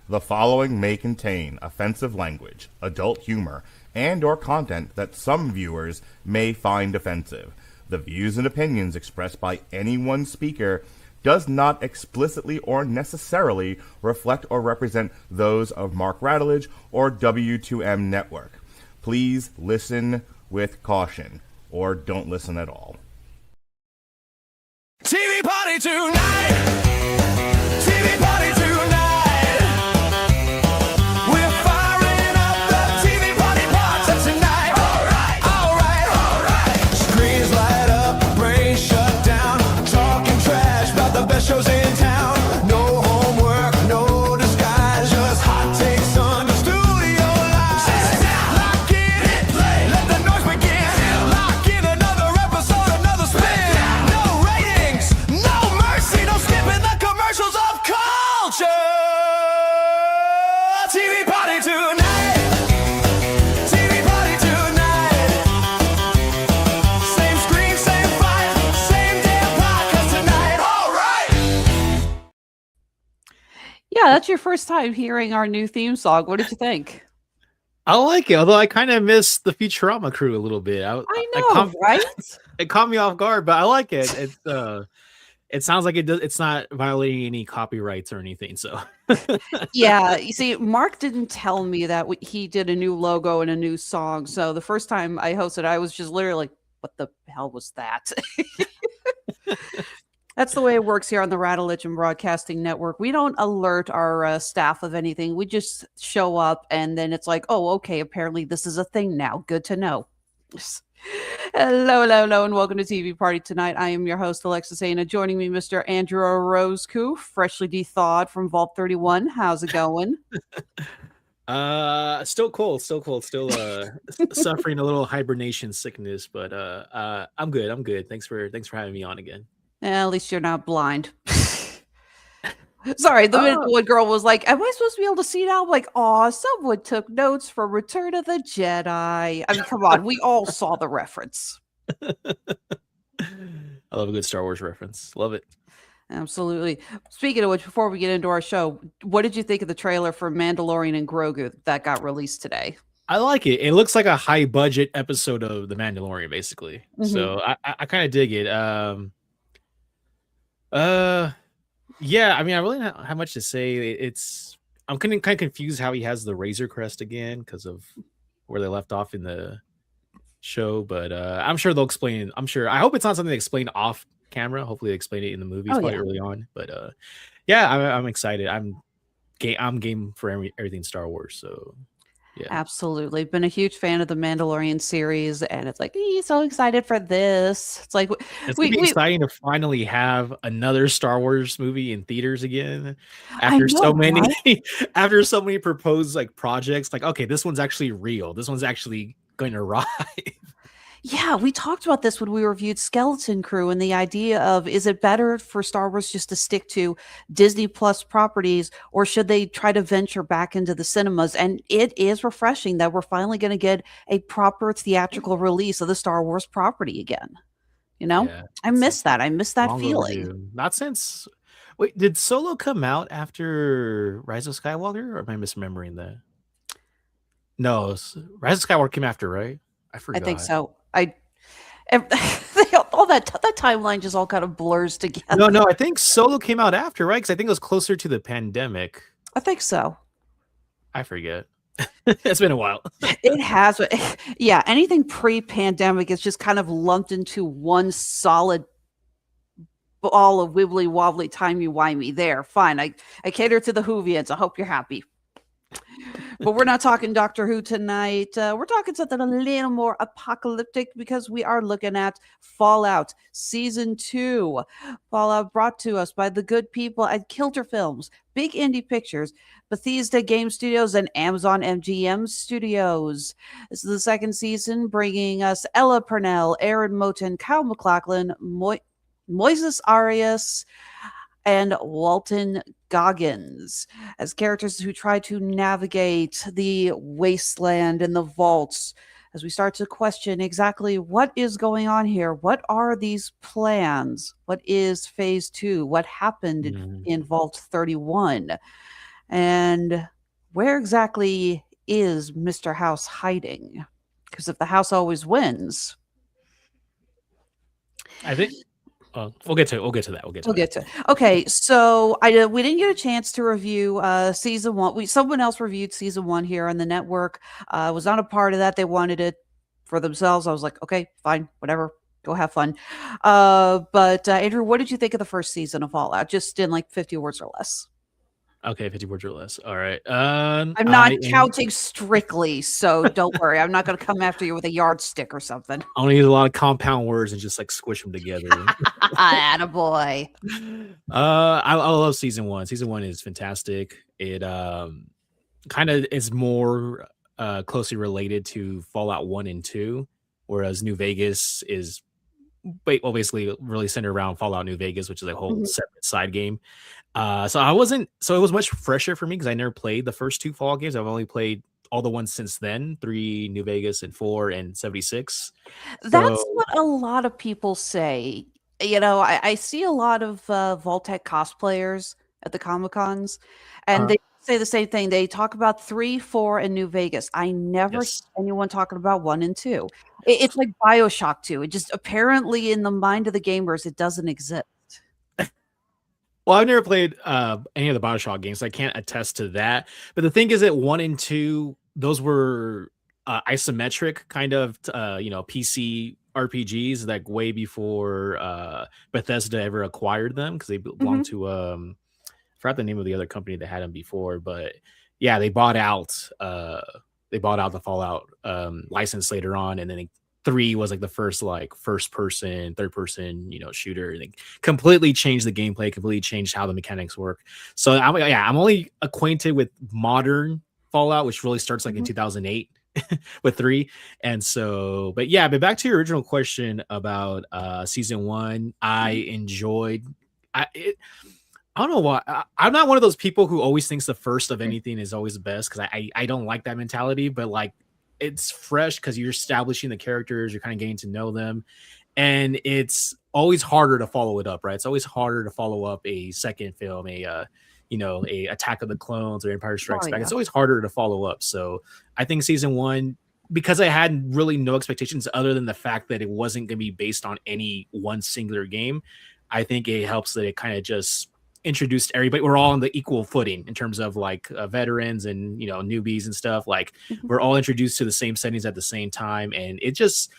The following may contain offensive language, adult humor, and or content that some viewers may find offensive. The views and opinions expressed by any one speaker does not explicitly or necessarily reflect or represent those of Mark Radulich or W2M Network. Please listen with caution, or don't listen at all. TV party tonight! TV party tonight! We're firing up the TV party party tonight! Alright, alright, alright! Screens light up, brains shut down, talking trash about the best shows in town. No homework, no disguise, just hot takes on the studio line. Sit down, lock in, hit play, let the noise begin. Lock in another episode, another spin. No ratings, no mercy, no skipping the commercials of culture. TV party tonight. TV party tonight. Same screen, same fight, same damn podcast tonight. All right. Yeah, that's your first time hearing our new theme song. What did you think? I like it, although I kind of miss the Futurama crew a little bit. I know, right? It caught me off guard, but I like it. It sounds like it's not violating any copyrights or anything. So Yeah, you see, Mark didn't tell me that he did a new logo and a new song. So the first time I hosted, I was just literally like, what the hell was that? That's the way it works here on the Radulich and Broadcasting Network. We don't alert our staff of anything. We just show up and then it's like, oh, okay, apparently this is a thing now. Good to know. Hello, hello, hello, and welcome to TV Party Tonight. I am your host, Alexis Aina. Joining me, Mr. Andrew Rosecou, freshly de-thawed from Vault 31. How's it going? still cold, still suffering a little hibernation sickness, but I'm good. Thanks for having me on again. At least you're not blind. Sorry, the minute one girl was like, am I supposed to be able to see now? I'm like, aw, someone took notes for Return of the Jedi. I mean, come on, we all saw the reference. I love a good Star Wars reference. Love it. Absolutely. Speaking of which, before we get into our show, what did you think of the trailer for Mandalorian and Grogu that got released today? I like it. It looks like a high budget episode of The Mandalorian, basically. Mhm. So I kind of dig it. Yeah, I mean, I really don't have much to say. I'm kind of confused how he has the Razor Crest again because of where they left off in the show, but I'm sure they'll explain. I hope it's not something they explain off camera. Hopefully they explain it in the movies Oh, probably yeah. early on. But yeah, I'm excited. I'm game for everything Star Wars. So yeah. Absolutely. Been a huge fan of the Mandalorian series, and it's like, so excited for this. It's like, It's gonna be exciting to finally have another Star Wars movie in theaters again after so know, many right? after so many proposed like projects. Like, okay, this one's actually real. This one's actually going to arrive. Yeah, we talked about this when we reviewed Skeleton Crew and the idea of, is it better for Star Wars just to stick to Disney Plus properties, or should they try to venture back into the cinemas? And it is refreshing that we're finally going to get a proper theatrical release of the Star Wars property again. You know, Yeah, I miss that. I miss that long feeling. overdue. Not since. Wait, did Solo come out after Rise of Skywalker, or am I misremembering that? No, Rise of Skywalker came after, right? I I forgot. think so. All that timeline just all kind of blurs together. No, I think Solo came out after, right? Because I think it was closer to the pandemic. I think so. I forget. It's been a while. It has. Yeah, anything pre-pandemic is just kind of lumped into one solid ball of wibbly wobbly timey-wimey. There, fine. I cater to the Whovians. I hope you're happy. But we're not talking Doctor Who tonight. We're talking something a little more apocalyptic because we are looking at Fallout Season 2. Fallout brought to us by the good people at Kilter Films, Big Indie Pictures, Bethesda Game Studios, and Amazon MGM Studios. This is the second season, bringing us Ella Purnell, Aaron Moten, Kyle MacLachlan, Moises Arias, and Walton Goggins as characters who try to navigate the wasteland and the vaults as we start to question exactly what is going on here. What are these plans? What is phase 2? What happened in Vault 31? And where exactly is Mr. House hiding? Because if the house always wins, I think we'll get to that. we'll get to. Okay, so we didn't get a chance to review season one. Someone else reviewed season one here on the network. Was not a part of that. They wanted it for themselves. I was like, okay, fine, whatever. Go have fun. But Andrew, what did you think of the first season of Fallout? Just in like 50 words or less. Okay, 50 words or less. All right. I'm not counting strictly, so don't worry. I'm not going to come after you with a yardstick or something. I want to use a lot of compound words and just like squish them together. Attaboy. I love season one. Season one is fantastic. It kind of is more closely related to Fallout 1 and 2, whereas New Vegas is basically really centered around Fallout New Vegas, which is a whole separate side game. So it was much fresher for me because I never played the first two Fallout games. I've only played all the ones since then, 3 New Vegas and 4 and 76. That's what a lot of people say. You know, I see a lot of Vault-Tec cosplayers at the Comic-Cons, and they say the same thing. They talk about 3, 4, and New Vegas. I never see anyone talking about 1 and 2. It's like BioShock 2. It just apparently in the mind of the gamers, it doesn't exist. Well, I've never played any of the BioShock games, so I can't attest to that. But the thing is that 1 and 2, those were isometric kind of, PC RPGs, like way before Bethesda ever acquired them, because they belonged to I forgot the name of the other company that had them before, but yeah, they bought out the Fallout license later on, and then 3 was like the first first person, third person, shooter. And they completely changed the gameplay, completely changed how the mechanics work. So I'm only acquainted with modern Fallout, which really starts like in 2008 with 3. And so, but back to your original question about season 1, I enjoyed it. I don't know why. I'm not one of those people who always thinks the first of anything is always the best, because I don't like that mentality. But like, it's fresh because you're establishing the characters, you're kind of getting to know them, and it's always harder to follow it up, right? It's always harder to follow up a second film, a Attack of the Clones or Empire Strikes Back. It's always harder to follow up. So I think season 1, because I had really no expectations other than the fact that it wasn't going to be based on any one singular game, I think it helps that it kind of just introduced everybody. We're all on the equal footing in terms of like veterans and newbies and stuff. Like we're all introduced to the same settings at the same time, and it just,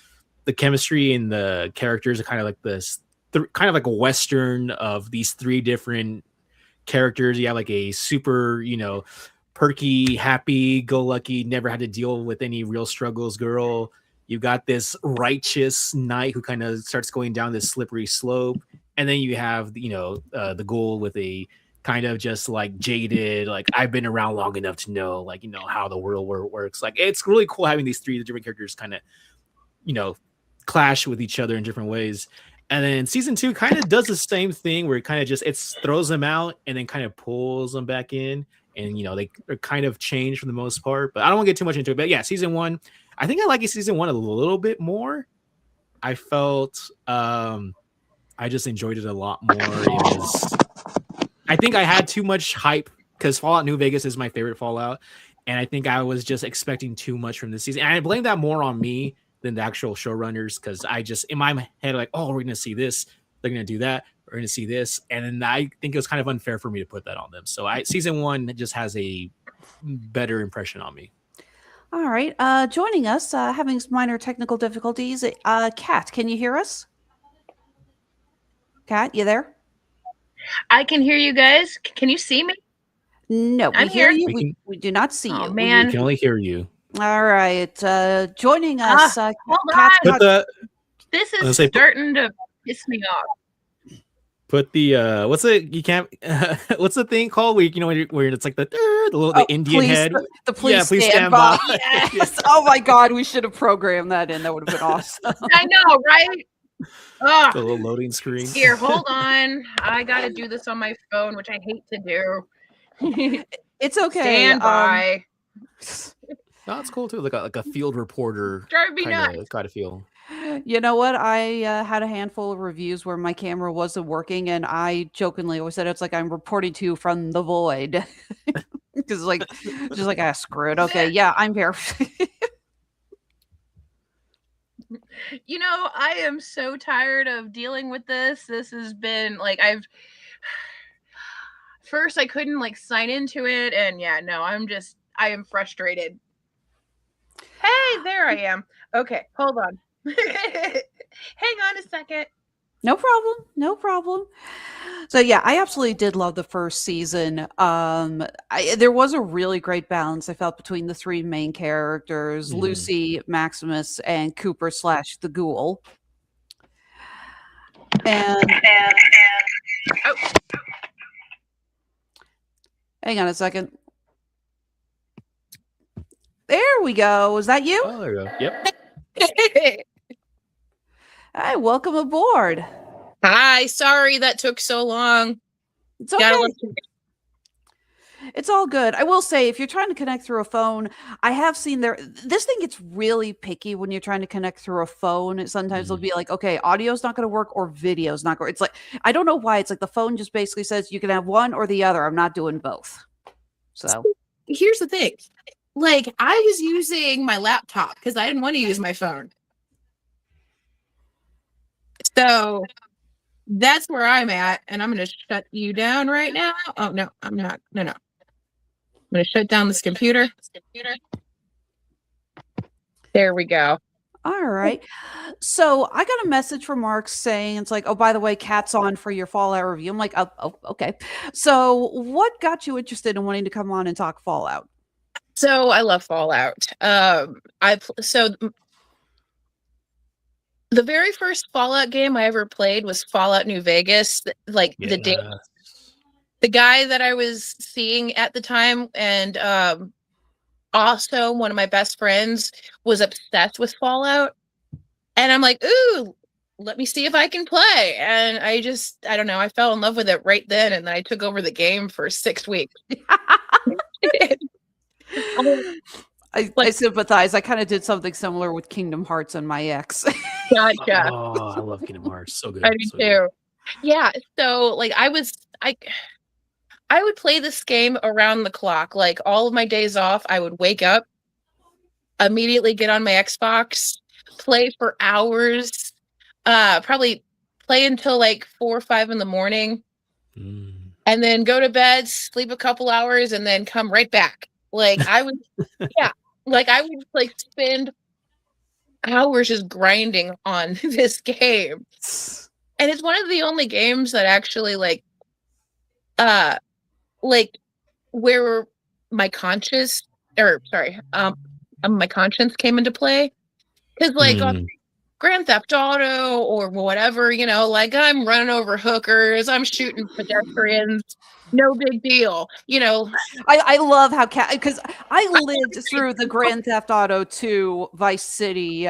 the chemistry and the characters are kind of like this kind of like a western of these 3 different characters. You have like a super perky, happy go lucky, never had to deal with any real struggles girl. You got this righteous knight who kind of starts going down this slippery slope. And then you have, the ghoul with a kind of just like jaded, like I've been around long enough to know, like, how the world works. Like, it's really cool having these 3 different characters kind of, clash with each other in different ways. And then season 2 kind of does the same thing, where it kind of just, it throws them out and then kind of pulls them back in. And, they are kind of changed for the most part. But I don't want to get too much into it. But yeah, season 1, I think I like season 1 a little bit more. I felt... I just enjoyed it a lot more. I think I had too much hype because Fallout New Vegas is my favorite Fallout. And I think I was just expecting too much from this season. And I blame that more on me than the actual showrunners, because I just, in my head, like, oh, we're going to see this. They're going to do that. We're going to see this. And then I think it was kind of unfair for me to put that on them. So season 1 just has a better impression on me. All right. Joining us, having some minor technical difficulties. Kat, can you hear us? Kat, you there? I can hear you guys. Can you see me? No, we hear you. We do not see you. Man. We can only hear you. All right. Joining us. Hold Kat, on. This is starting to piss me off. Put the what's the thing called where where it's like the Indian head. The please stand by. Yes. Oh my God, we should have programmed that in. That would have been awesome. I know, right? The little loading screen. Here, hold on. I gotta do this on my phone, which I hate to do. It's okay. Stand by. No, it's cool too. Like a field reporter. Drive me nuts. Kind of feel. You know what? I had a handful of reviews where my camera wasn't working, and I jokingly always said it's like I'm reporting to you from the void. Because like, just like, ah, screw it. Okay, yeah, I'm here. You know, I am so tired of dealing with this. This has been like first I couldn't like sign into it, and yeah, no, I am frustrated. Hey, there I am. Okay, hold on. Hang on a second. No problem. No problem. So yeah, I absolutely did love the first season. There was a really great balance I felt between the three main characters, Mhm. Lucy, Maximus, and Cooper slash the Ghoul. And Oh, hang on a second. There we go. Is that you? Oh, there we go. Yep. Hi, welcome aboard. Hi, sorry that took so long. It's okay. Gotta look- It's all good. I will say, if you're trying to connect through a phone, I have seen this thing gets really picky when you're trying to connect through a phone. Sometimes it'll be like, okay, audio's not going to work or video's not going. It's like, I don't know why. It's like the phone just basically says you can have one or the other. I'm not doing both. So Here's the thing. Like, I was using my laptop because I didn't want to use my phone. So that's where I'm at, and I'm going to shut you down right now. Oh, no, I'm not. No. I'm going to shut down this computer. There we go. all right. So I got a message from Mark saying it's like, oh, by the way, Cat's on for your Fallout review. I'm like, oh, okay. So what got you interested in wanting to come on and talk Fallout? So I love Fallout. The very first Fallout game I ever played was Fallout New Vegas. Like the guy that I was seeing at the time, and also one of my best friends was obsessed with Fallout, and I'm like, ooh, let me see if I can play. And I don't know, I fell in love with it right then, and then I took over the game for 6 weeks. I sympathize. I kind of did something similar with Kingdom Hearts and my ex. Gotcha. Oh, I love Kingdom Hearts. So good. I do so good. too. Yeah. So like I would play this game around the clock. Like all of my days off, I would wake up, immediately get on my Xbox, play for hours, probably play until like 4 or 5 in the morning, and then go to bed, sleep a couple hours, and then come right back. Like I would, yeah, like I would like spend hours just grinding on this game. And it's one of the only games that actually like where my conscience came into play. Because like on Grand Theft Auto or whatever, you know, like I'm running over hookers, I'm shooting pedestrians, no big deal, you know. I love how because I lived through the Grand Theft Auto 2 Vice City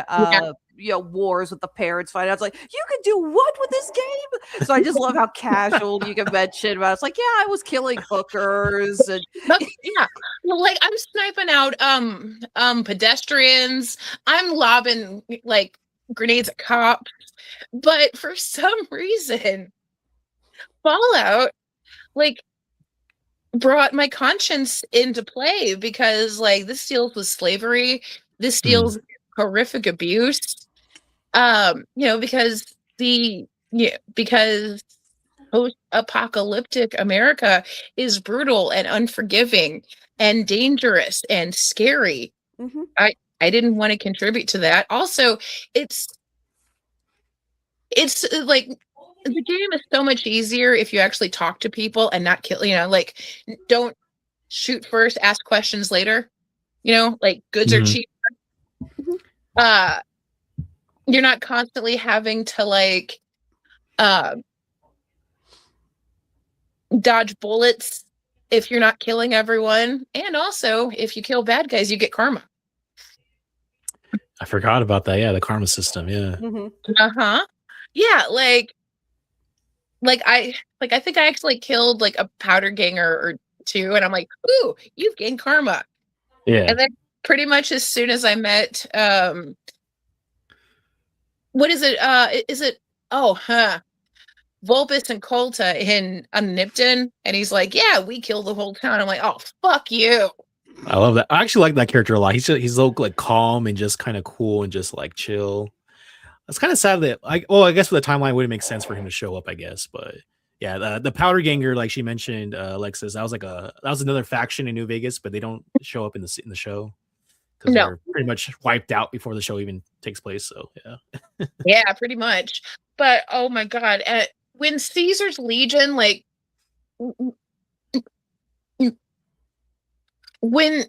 wars with the parents fight. I was like, you can do what with this game? So I just love how casual you can mention about it. It's like, yeah, I was killing hookers and Yeah, well, like I'm sniping out pedestrians, I'm lobbing like grenades at cops, but for some reason Fallout like brought my conscience into play, because like this deals with slavery, this deals with horrific abuse, because post-apocalyptic America is brutal and unforgiving and dangerous and scary. I didn't want to contribute to that. Also, it's like the game is so much easier if you actually talk to people and not kill, you know, like don't shoot first, ask questions later, you know, like goods are cheaper. You're not constantly having to like dodge bullets if you're not killing everyone. And also, if you kill bad guys, you get karma. I forgot about that. Yeah, the karma system. Yeah. Yeah, like I think I actually killed like a powder ganger or two, and I'm like, ooh, you've gained karma. Yeah. And then pretty much as soon as I met what is it? Volpus and Colta in Nipton, and he's like, "Yeah, we killed the whole town." I'm like, "Oh, fuck you." I love that. I actually like that character a lot. He's so like calm and just kind of cool and just like chill. It's kind of sad that I guess for the timeline it wouldn't make sense for him to show up, I guess, but yeah, the Powder Ganger, like she mentioned, Alexis, that was another faction in New Vegas, but they don't show up in the show because No. they're pretty much wiped out before the show even takes place. So yeah, Yeah, pretty much. But oh my god, when Caesar's Legion, like when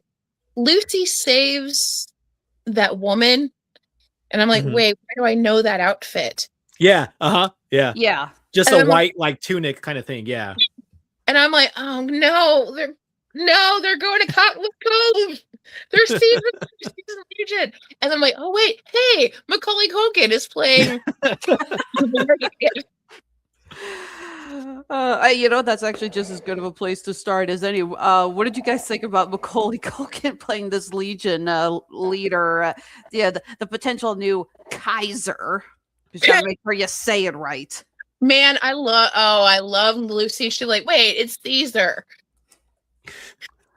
Lucy saves that woman, and I'm like, Mhm. wait, why do I know that outfit? yeah, yeah, Yeah. just And a I'm like- white like tunic kind of thing. Yeah, And I'm like, oh no, they're going to Cottonwood Cove. They're Caesar's Legion. And I'm like, oh wait, hey, Macaulay Culkin is playing. That's actually just as good of a place to start as any. What did you guys think about Macaulay Culkin playing this Legion leader? The potential new Kaiser. You gotta make sure you say it right. Man, I love Lucy. She's like, wait, it's Caesar.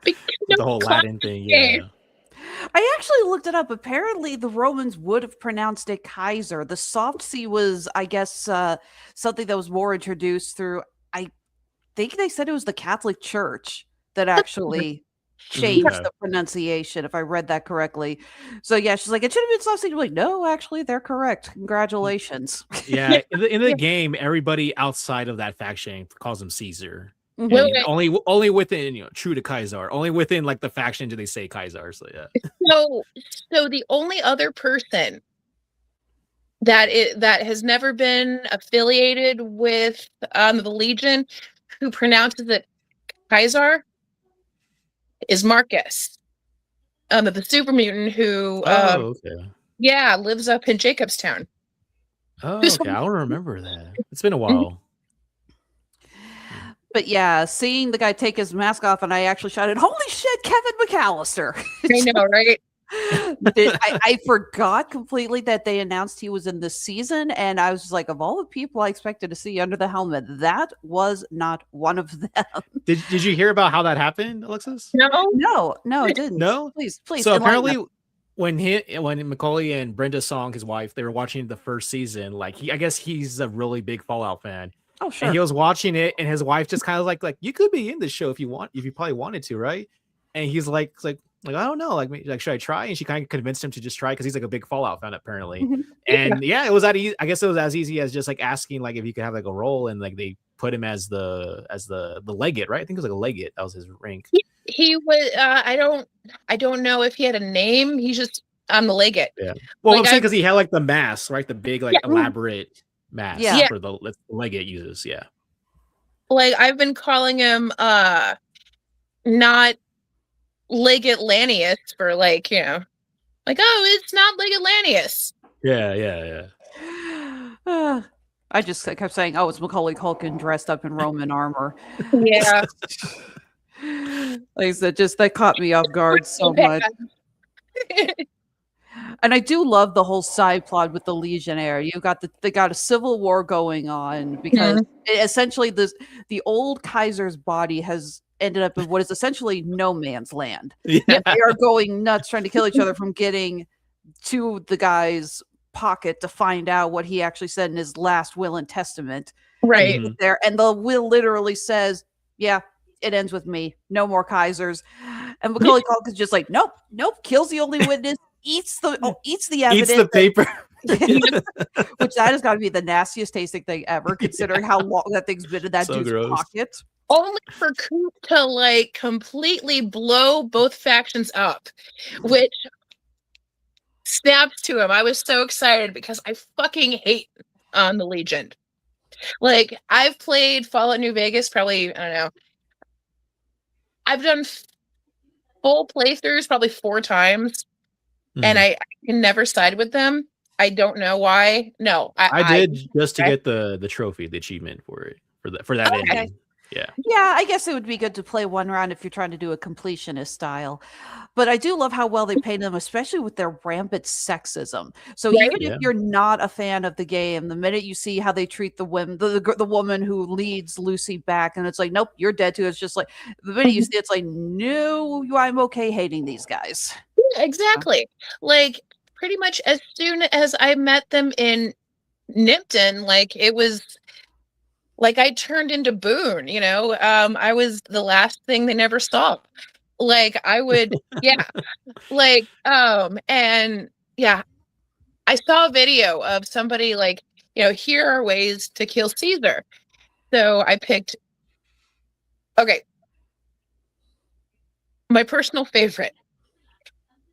Because the whole Latin thing. Yeah, I actually looked it up. Apparently, the Romans would have pronounced it Kaiser. The soft C was, I guess, something that was more introduced through. I think they said it was the Catholic Church that actually changed Okay. the pronunciation, if I read that correctly. So yeah, she's like, it should have been soft C. I'm like, no, actually, they're correct. Congratulations. yeah. In the game, everybody outside of that faction calls him Caesar. Mhm. Well, And only within true to Kaiser, only within like the faction do they say Kaiser. So yeah. So the only other person that has never been affiliated with the Legion who pronounces it Kaiser is Marcus, the super mutant who Okay. lives up in Jacobstown. Oh, Who's- okay. I don't remember that. It's been a while. But yeah, seeing the guy take his mask off, and I actually shouted, "Holy shit, Kevin McAllister!" I know, right? I forgot completely that they announced he was in this season, and I was just like, of all the people I expected to see under the helmet, that was not one of them. Did you hear about how that happened, Alexis? No, No, it didn't. No? Please. So enlighten apparently us. when Macaulay and Brenda Song, his wife, they were watching the first season, like I guess he's a really big Fallout fan. Oh sure. And he was watching it, and his wife just kind of like you could be in this show if you probably wanted to, right? And he's like I don't know, like should I try? And she kind of convinced him to just try because he's like a big Fallout fan apparently. Mhm. And yeah, it was that easy. I guess it was as easy as just like asking like if he could have like a role, and like they put him as the legate, right? I think it was like a legate. That was his rank. he was. I don't know if he had a name. He's just the legate. Well, Like, I'm saying I- because he had like the mask, right? The big like Yeah. elaborate mask Yeah. for the legate uses. Yeah. Like I've been calling him not Legate Lanius for like oh, it's not Legate Lanius. Yeah. I just kept saying, "Oh, it's Macaulay Culkin dressed up in Roman armor." Yeah. Like I said, just that caught me off guard so much. And I do love the whole side plot with the Legionnaire. You got they got a civil war going on because essentially the old Kaiser's body has ended up in what is essentially no man's land. Yeah. They are going nuts trying to kill each other from getting to the guy's pocket to find out what he actually said in his last will and testament. Right. Mhm. There, and the will literally says, "Yeah, it ends with me. No more Kaisers." And Macaulay Culkin's just like, "Nope, kills the only witness, eats the evidence, Eats the paper. which that has got to be the nastiest tasting thing ever, considering how long that thing's been in that So dude's gross. pocket." Only for Coop to like completely blow both factions up, which snaps to him. I was so excited because I fucking hate the Legion. Like I've played Fallout New Vegas probably, I don't know. I've done full playthroughs probably 4 times, and I can never side with them. I don't know why. No, I did just to get the trophy, the achievement for it, for that Okay. ending. Yeah. Yeah, I guess it would be good to play one round if you're trying to do a completionist style. But I do love how well they paint them, especially with their rampant sexism. So Right. even if Yeah. you're not a fan of the game, the minute you see how they treat the women, the woman who leads Lucy back, and it's like, nope, you're dead too. It's just like the minute you see it's like, no, I'm okay hating these guys. Exactly. Like pretty much as soon as I met them in Nipton, like it was like I turned into Boone, you know. I was the last thing they never saw. Like I would, yeah. Like, and yeah, I saw a video of somebody like, you know, here are ways to kill Caesar. So I picked, okay, my personal favorite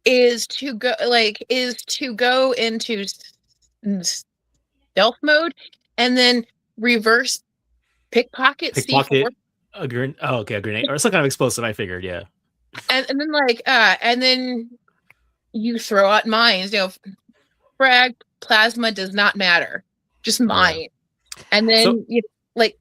is to go into stealth mode and then reverse pickpocket Pickpocket, C4 a grenade. Oh, okay, a grenade or some kind of explosive. I figured, yeah. and then like and then you throw out mines, you know, frag plasma does not matter, just mine. And then So- you like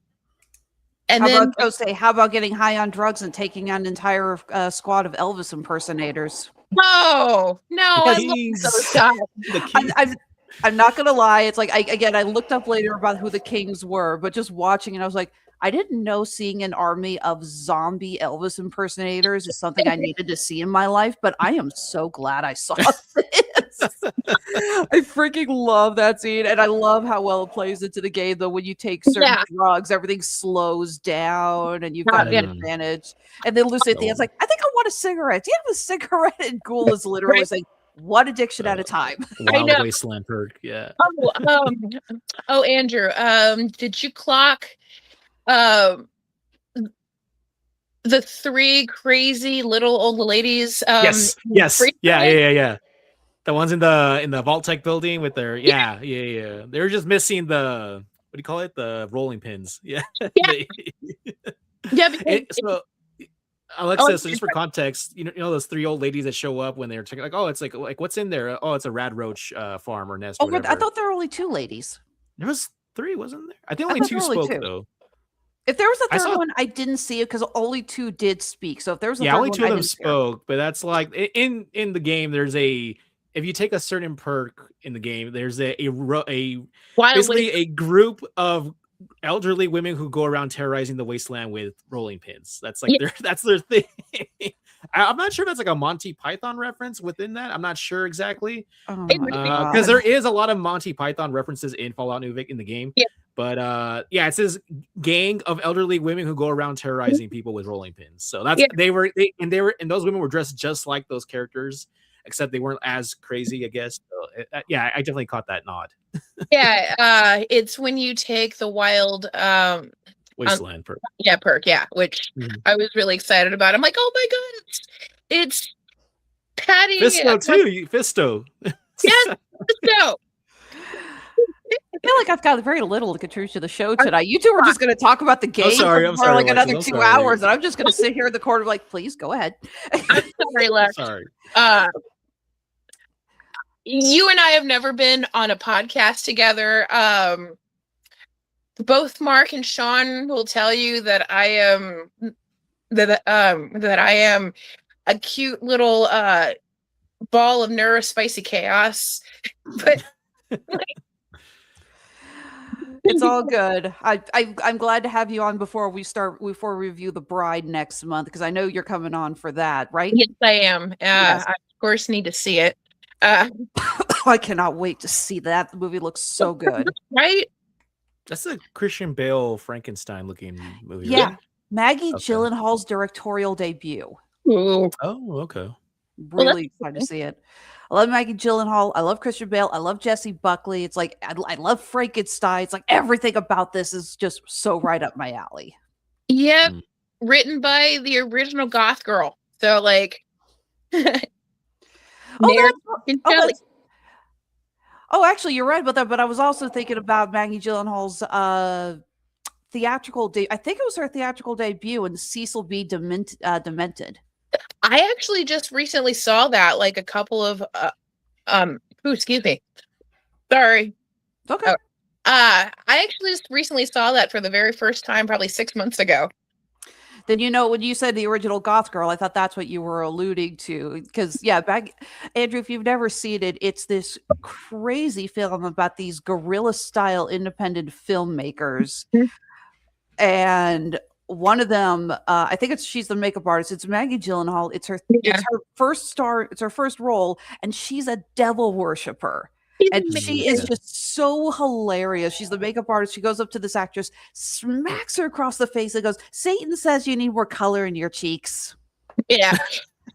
and How then about how about getting high on drugs and taking on an entire squad of Elvis impersonators? no, I love Keys. those guys. The keys. I'm not gonna lie. It's like I looked up later about who the Kings were, but just watching it, I was like, I didn't know seeing an army of zombie Elvis impersonators is something I needed to see in my life. But I am so glad I saw this. I freaking love that scene, and I love how well it plays into the game. Though when you take certain Yeah. drugs, everything slows down, and you've got an Yeah. advantage. And then Lucy at the end's like, "I think I want a cigarette. Do you have a cigarette?" And Ghoul is literally saying, "One addiction at a time." Wild know. Wasteland perk, yeah. Oh, Andrew, did you clock the 3 crazy little old ladies? Yes. freak Yeah. The ones in the Vault-Tech building with their yeah. They were just missing the what do you call it? The rolling pins. Yeah. Yeah. Yeah, because So Alexa, so just for context, you know those 3 old ladies that show up when they're checking, like, oh, it's like what's in there? Oh, it's a rad roach farm or nest. Oh, Or whatever. I thought there were only 2 ladies. There was 3, wasn't there? I think I only thought 2 there were only spoke 2. though. If there was a I third saw- one, I didn't see it because only 2 did speak. So if there was a Yeah, third only one, 2 of I them didn't hear. spoke, but that's like in the game. There's if you take a certain perk in the game, there's a Wild basically Waste- a group of elderly women who go around terrorizing the wasteland with rolling pins. That's like Yeah. that's their thing. I'm not sure if that's like a Monty Python reference within that. I'm not sure exactly. Oh It- my god! Because there is a lot of Monty Python references in Fallout New Vic in the game. Yeah. But yeah, it says gang of elderly women who go around terrorizing people with rolling pins. So that's Yeah. and those women were dressed just like those characters, except they weren't as crazy, I guess. So, yeah, I definitely caught that nod. yeah, it's when you take the wild Wasteland perk. perk, which Mhm. I was really excited about. I'm like, oh my god, it's Patty Fisto too. Fisto. Yes, Fisto. I feel like I've got very little to contribute to the show tonight. You two are just going to talk about the game sorry, for I'm sorry, like Alexis, another I'm 2 sorry. hours, and I'm just going to sit here in the corner, like, please go ahead. I'm sorry, Lex. Sorry. You and I have never been on a podcast together. Both Mark and Sean will tell you that I am a cute little ball of neurospicy chaos. But It's all good. I'm glad to have you on before we review The Bride next month, because I know you're coming on for that, right? yes, I am. Yes. I of course need to see it. I cannot wait to see that. The movie looks so good. Right? That's a Christian Bale Frankenstein looking movie. Yeah. Right? Maggie Okay. Gyllenhaal's directorial debut. Ooh. Oh, okay. Really excited to see it. I love Maggie Gyllenhaal. I love Christian Bale. I love Jesse Buckley. It's like I love Frankenstein. It's like everything about this is just so right up my alley. Yep. Mm. Written by the original Goth Girl. So like Oh, Mary that's- Shelley. that's- oh, actually, you're right about that. But I was also thinking about Maggie Gyllenhaal's theatrical I think it was her theatrical debut in Cecil B. Demented. I actually just recently saw that, like a couple of excuse me. Sorry. Okay. I actually just recently saw that for the very first time, probably 6 months ago. Then when you said the original Goth Girl, I thought that's what you were alluding to. Because Andrew, if you've never seen it, it's this crazy film about these guerrilla style independent filmmakers, and one of them, I think she's the makeup artist. It's Maggie Gyllenhaal. It's her It's her first role, and she's a devil worshiper. And she is just so hilarious. She's the makeup artist. She goes up to this actress, smacks her across the face, and goes, "Satan says you need more color in your cheeks." Yeah.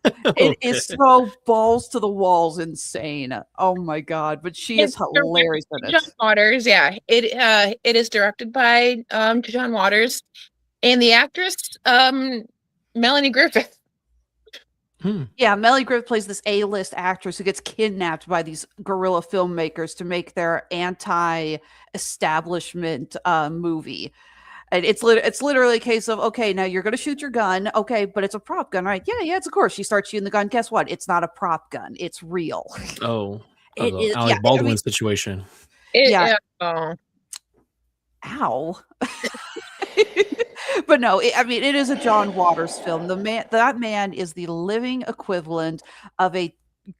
It is so balls to the walls insane. Oh my god! But she is hilarious in it. John Waters, yeah. It is directed by John Waters, and the actress Melanie Griffith. Yeah, Melanie Griffith plays this A-list actress who gets kidnapped by these guerrilla filmmakers to make their anti-establishment movie. And it's literally a case of, okay, now you're going to shoot your gun. Okay, but it's a prop gun, right? Yeah, it's of course. She starts shooting the gun. Guess what? It's not a prop gun. It's real. Oh, It is. Alec Baldwin situation. Ow. But no, it is a John Waters film. That man is the living equivalent of a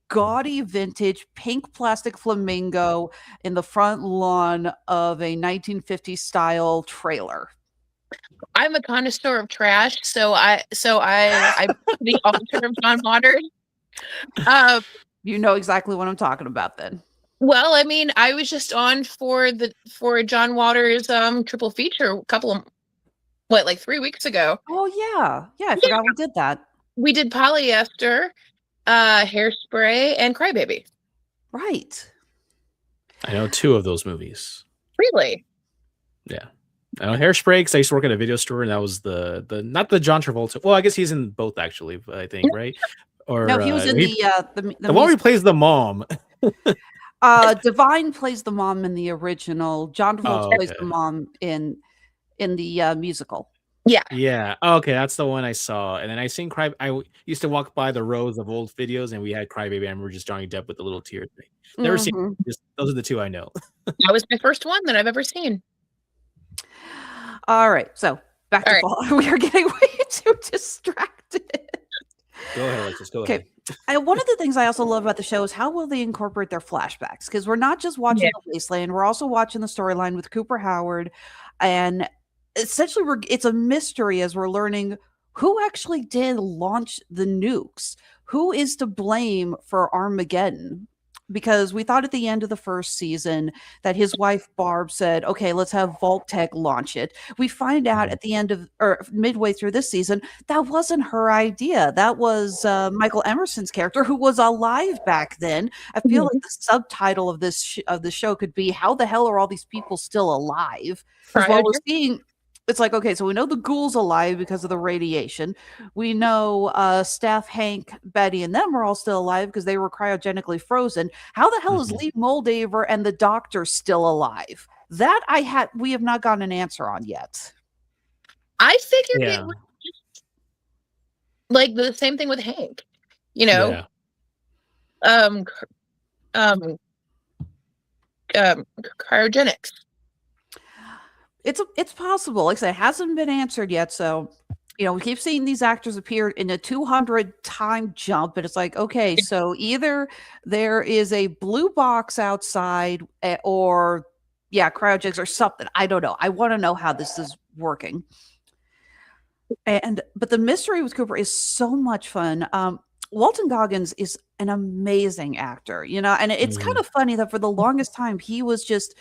gaudy vintage pink plastic flamingo in the front lawn of a 1950s style trailer. I'm a connoisseur of trash, so I the author of John Waters. You know exactly what I'm talking about then. Well, I mean, I was just on for John Waters triple feature like 3 weeks ago. Oh yeah. I forgot we did that. We did Polyester, Hairspray, and Crybaby. Right. I know 2 of those movies. Really? Yeah. I know Hairspray because I used to work at a video store, and that was the not the John Travolta. Well, I guess he's in both actually. I think, right? Or no, he was in the one where he plays the mom. Divine plays the mom in the original. John Travolta plays the mom in the musical. Yeah. Oh, okay, that's the one I saw. And then I seen I used to walk by the rows of old videos, and we had Crybaby, and we were just Johnny Depp with the little tear thing. Never seen. Those are the 2 I know. That was my first one that I've ever seen. All right, so back to Fall. We are getting way too distracted. Go ahead, Alexis. Go ahead. And one of the things I also love about the show is how will they incorporate their flashbacks? Because we're not just watching The Wasteland, we're also watching the storyline with Cooper Howard, and essentially it's a mystery as we're learning who actually did launch the nukes, who is to blame for Armageddon. Because we thought at the end of the first season that his wife Barb said, okay, let's have Vault-Tec launch it. We find out at the end of, or midway through this season, that wasn't her idea. That was Michael Emerson's character, who was alive back then. I feel like the subtitle of this show could be, how the hell are all these people still alive? Because what we're seeing, it's like, okay, so we know the ghoul's alive because of the radiation. We know Steph, Hank, Betty, and them are all still alive because they were cryogenically frozen. How the hell is Lee Moldaver and the doctor still alive? That we have not gotten an answer on yet. I figured it was just like the same thing with Hank, cryogenics. It's possible. Like I said, it hasn't been answered yet. So, we keep seeing these actors appear in a 200-time jump, and it's like, okay, so either there is a blue box outside, or cryogenics or something. I don't know. I want to know how this is working. But the mystery with Cooper is so much fun. Walton Goggins is an amazing actor, and it's kind of funny that for the longest time he was just.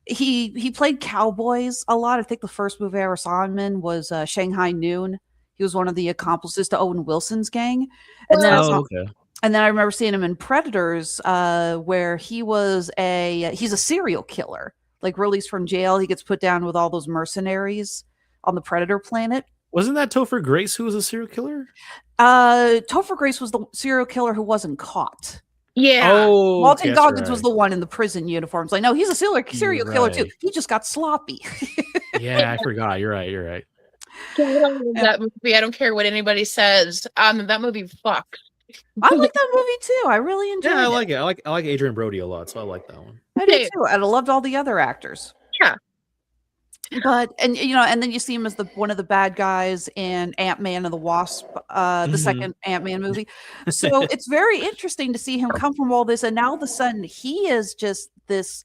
He played cowboys a lot. I think the first movie I ever saw him in was Shanghai Noon. He was one of the accomplices to Owen Wilson's gang. And then and then I remember seeing him in Predators, where he's a serial killer, like released from jail. He gets put down with all those mercenaries on the Predator planet. Wasn't that Topher Grace who was a serial killer? Topher Grace was the serial killer who wasn't caught. Yeah. Oh, Walton Goggins was the one in the prison uniforms. Like, no, he's a serial killer too. He just got sloppy. Yeah, I forgot. You're right. That movie, I don't care what anybody says. That movie fucked. I like that movie too. I really enjoyed it. Yeah, I like it. I like Adrian Brody a lot, so I like that one. I do too. And I loved all the other actors. Yeah. But and and then you see him as the one of the bad guys in Ant-Man and the Wasp, the second Ant-Man movie. So it's very interesting to see him come from all this, and now all of a sudden he is just this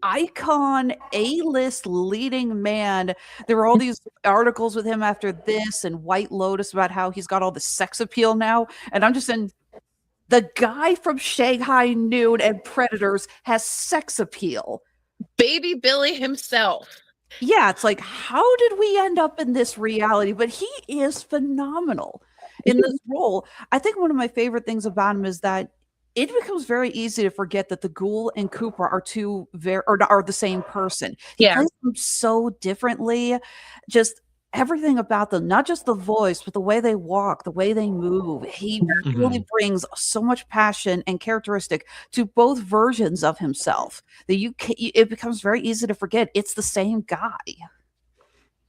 icon, A-list leading man. There were all these articles with him after this and White Lotus about how he's got all the sex appeal now, and I'm just in. The guy from Shanghai Noon and Predators has sex appeal. Baby Billy himself. Yeah, it's like, how did we end up in this reality? But he is phenomenal in this role. I think one of my favorite things about him is that it becomes very easy to forget that the Ghoul and Cooper are are the same person. He Yeah. plays them so differently. Just everything about them, not just the voice, but the way they walk, the way they move. He really brings so much passion and characteristic to both versions of himself that it becomes very easy to forget it's the same guy.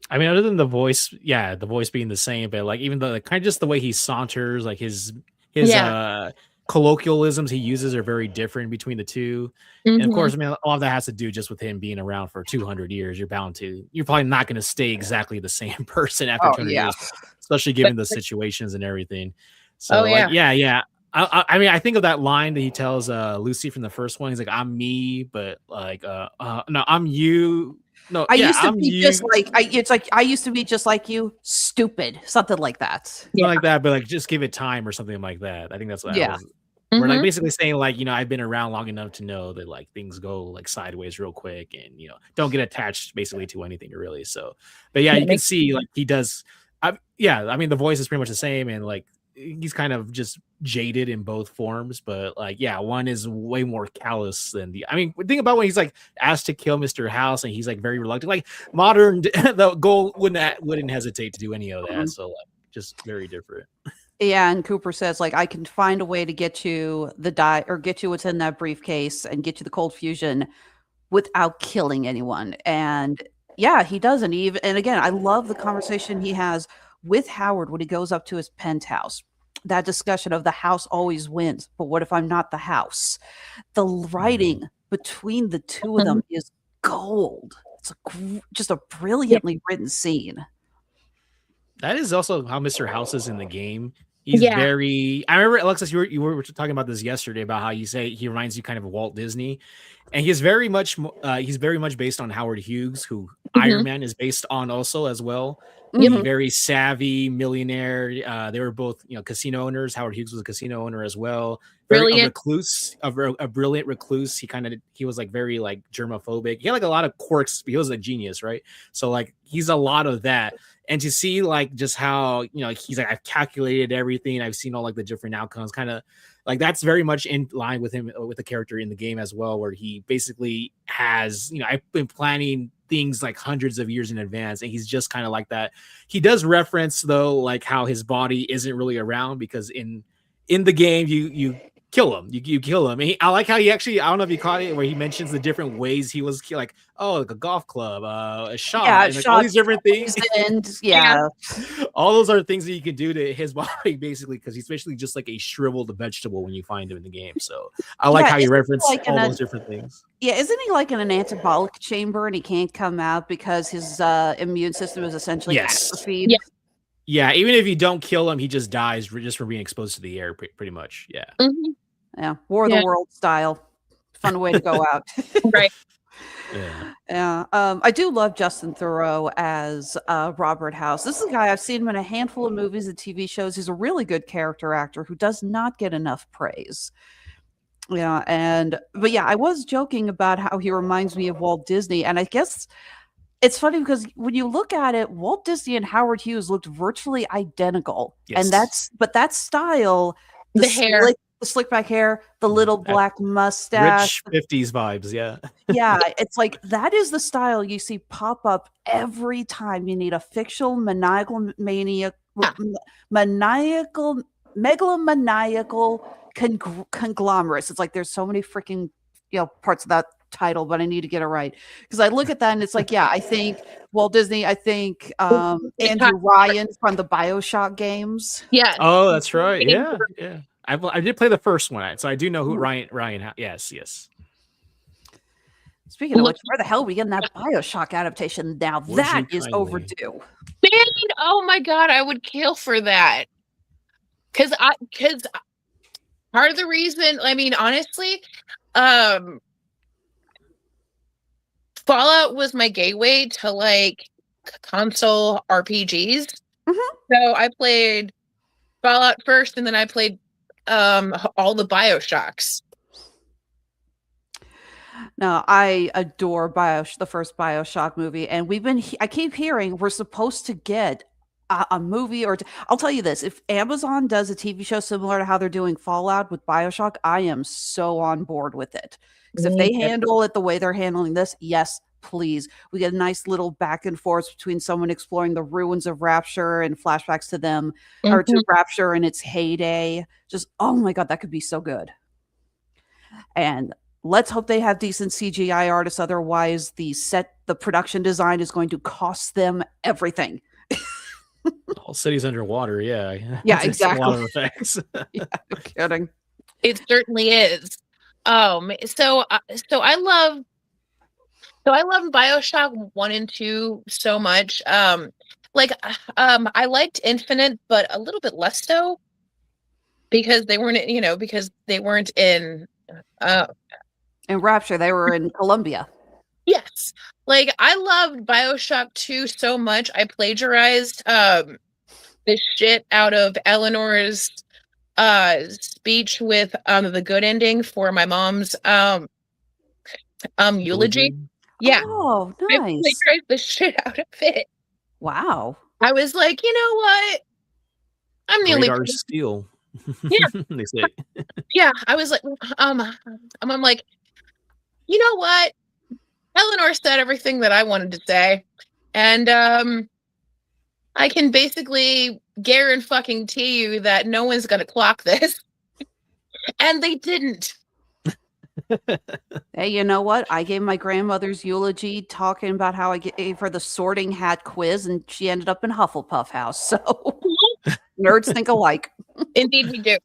I mean, other than the voice, the voice being the same, but like even the kind of just the way he saunters, like his colloquialisms he uses are very different between the two. And of course, I mean, all of that has to do just with him being around for 200 years. You're probably not going to stay exactly the same person after 200 years, especially given the situations and everything. So, I mean, I think of that line that he tells Lucy from the first one. He's like, "I'm me, but like, no, I'm you." No, I used to I'm be you. just like it's like I used to be just like you, stupid, something like that. Something like that, but like just give it time or something like that. I think that's what we're like basically saying, like, I've been around long enough to know that like things go like sideways real quick, and don't get attached basically to anything really. So, but yeah, you can see like he does. I mean, the voice is pretty much the same, and like he's kind of just jaded in both forms, but like one is way more callous than the. I mean, think about when he's like asked to kill Mr. House, and he's like very reluctant. Like modern, the Ghoul wouldn't hesitate to do any of that. So like just very different. Yeah, and Cooper says, like, I can find a way to get you get you what's in that briefcase and get you the cold fusion without killing anyone. And yeah, he does. And again, I love the conversation he has with Howard when he goes up to his penthouse. That discussion of the house always wins, but what if I'm not the house? The writing between the two of them is gold. It's just a brilliantly written scene. That is also how Mr. House is in the game. He's very. I remember, Alexis, you were talking about this yesterday about how you say he reminds you kind of Walt Disney, and he's very much based on Howard Hughes, who Iron Man is based on also as well. Very savvy millionaire. They were both casino owners. Howard Hughes was a casino owner as well. A recluse, a brilliant recluse. He was like very like germophobic. He had like a lot of quirks. He was a genius, right? So like he's a lot of that. And to see like just how he's like, I've calculated everything. I've seen all like the different outcomes. Kind of like that's very much in line with him, with the character in the game as well, where he basically has I've been planning things like hundreds of years in advance, and he's just kind of like that. He does reference though like how his body isn't really around, because in the game you kill him. You kill him. And I like how he actually, I don't know if you caught it, where he mentions the different ways he was like, like a golf club, a shot, and like all these different things. And all those are things that you can do to his body basically, because he's basically just like a shriveled vegetable when you find him in the game. So I like how you reference like all those different things. Yeah, isn't he like in an anabolic chamber and he can't come out because his immune system is essentially atrophied? Yeah. Yeah, even if you don't kill him, he just dies just from being exposed to the air, pretty much. Yeah. Yeah, War of the World style. Fun way to go out. Right. Yeah. I do love Justin Theroux as Robert House. This is a guy, I've seen him in a handful of movies and TV shows. He's a really good character actor who does not get enough praise. Yeah, but I was joking about how he reminds me of Walt Disney, and I guess it's funny because when you look at it, Walt Disney and Howard Hughes looked virtually identical. Yes. And that style, the hair, the slick back hair, the little black mustache, rich 50s vibes. Yeah. Yeah. It's like, that is the style you see pop up every time you need a fictional megalomaniacal conglomerates. It's like, there's so many freaking, parts of that title, but I need to get it right, because I look at that and it's like, I think Walt Disney, I think Andrew Ryan from the BioShock games. Yeah. Oh, that's right. Yeah. I did play the first one, so I do know who Ryan. Yes. Speaking of Look, which, where the hell are we getting that Bioshock adaptation now? Would That you is kindly? overdue. man, oh my god, I would kill for that. Because part of the reason, I mean, honestly, Fallout was my gateway to like console RPGs. Mhm. So I played Fallout first, and then I played all the Bioshocks. No, I adore the first Bioshock movie, and I keep hearing we're supposed to get a movie I'll tell you this, if Amazon does a TV show similar to how they're doing Fallout with Bioshock, I am so on board with it. Because if they Me too. handle it the way they're handling this, yes, please. We get a nice little back and forth between someone exploring the ruins of Rapture and flashbacks to them, or to Rapture in its heyday. Just, oh my God, that could be so good. And let's hope they have decent CGI artists. Otherwise, the production design is going to cost them everything. The whole city's underwater. Yeah. Yeah, It's a lot of exactly. effects. Yeah, no kidding. It certainly is. So I love Bioshock 1 and 2 so much. I liked Infinite, but a little bit less so because they weren't in In Rapture, they were in Colombia. yes. Like I loved Bioshock 2 so much. I plagiarized the shit out of Eleanor's speech with the good ending for my mom's eulogy. Yeah. Oh, I nice. plagiarized the shit out of it. Wow. I was like, you know what? I'm the only Radar person. steel. Yeah. They say. Yeah, I was like, I'm like, you know what? Eleanor said everything that I wanted to say, and I can basically guarantee you that no one's gonna clock this, and they didn't. Hey, you know what? I gave my grandmother's eulogy talking about how I gave her the sorting hat quiz, and she ended up in Hufflepuff House. So nerds think alike. Indeed, we do.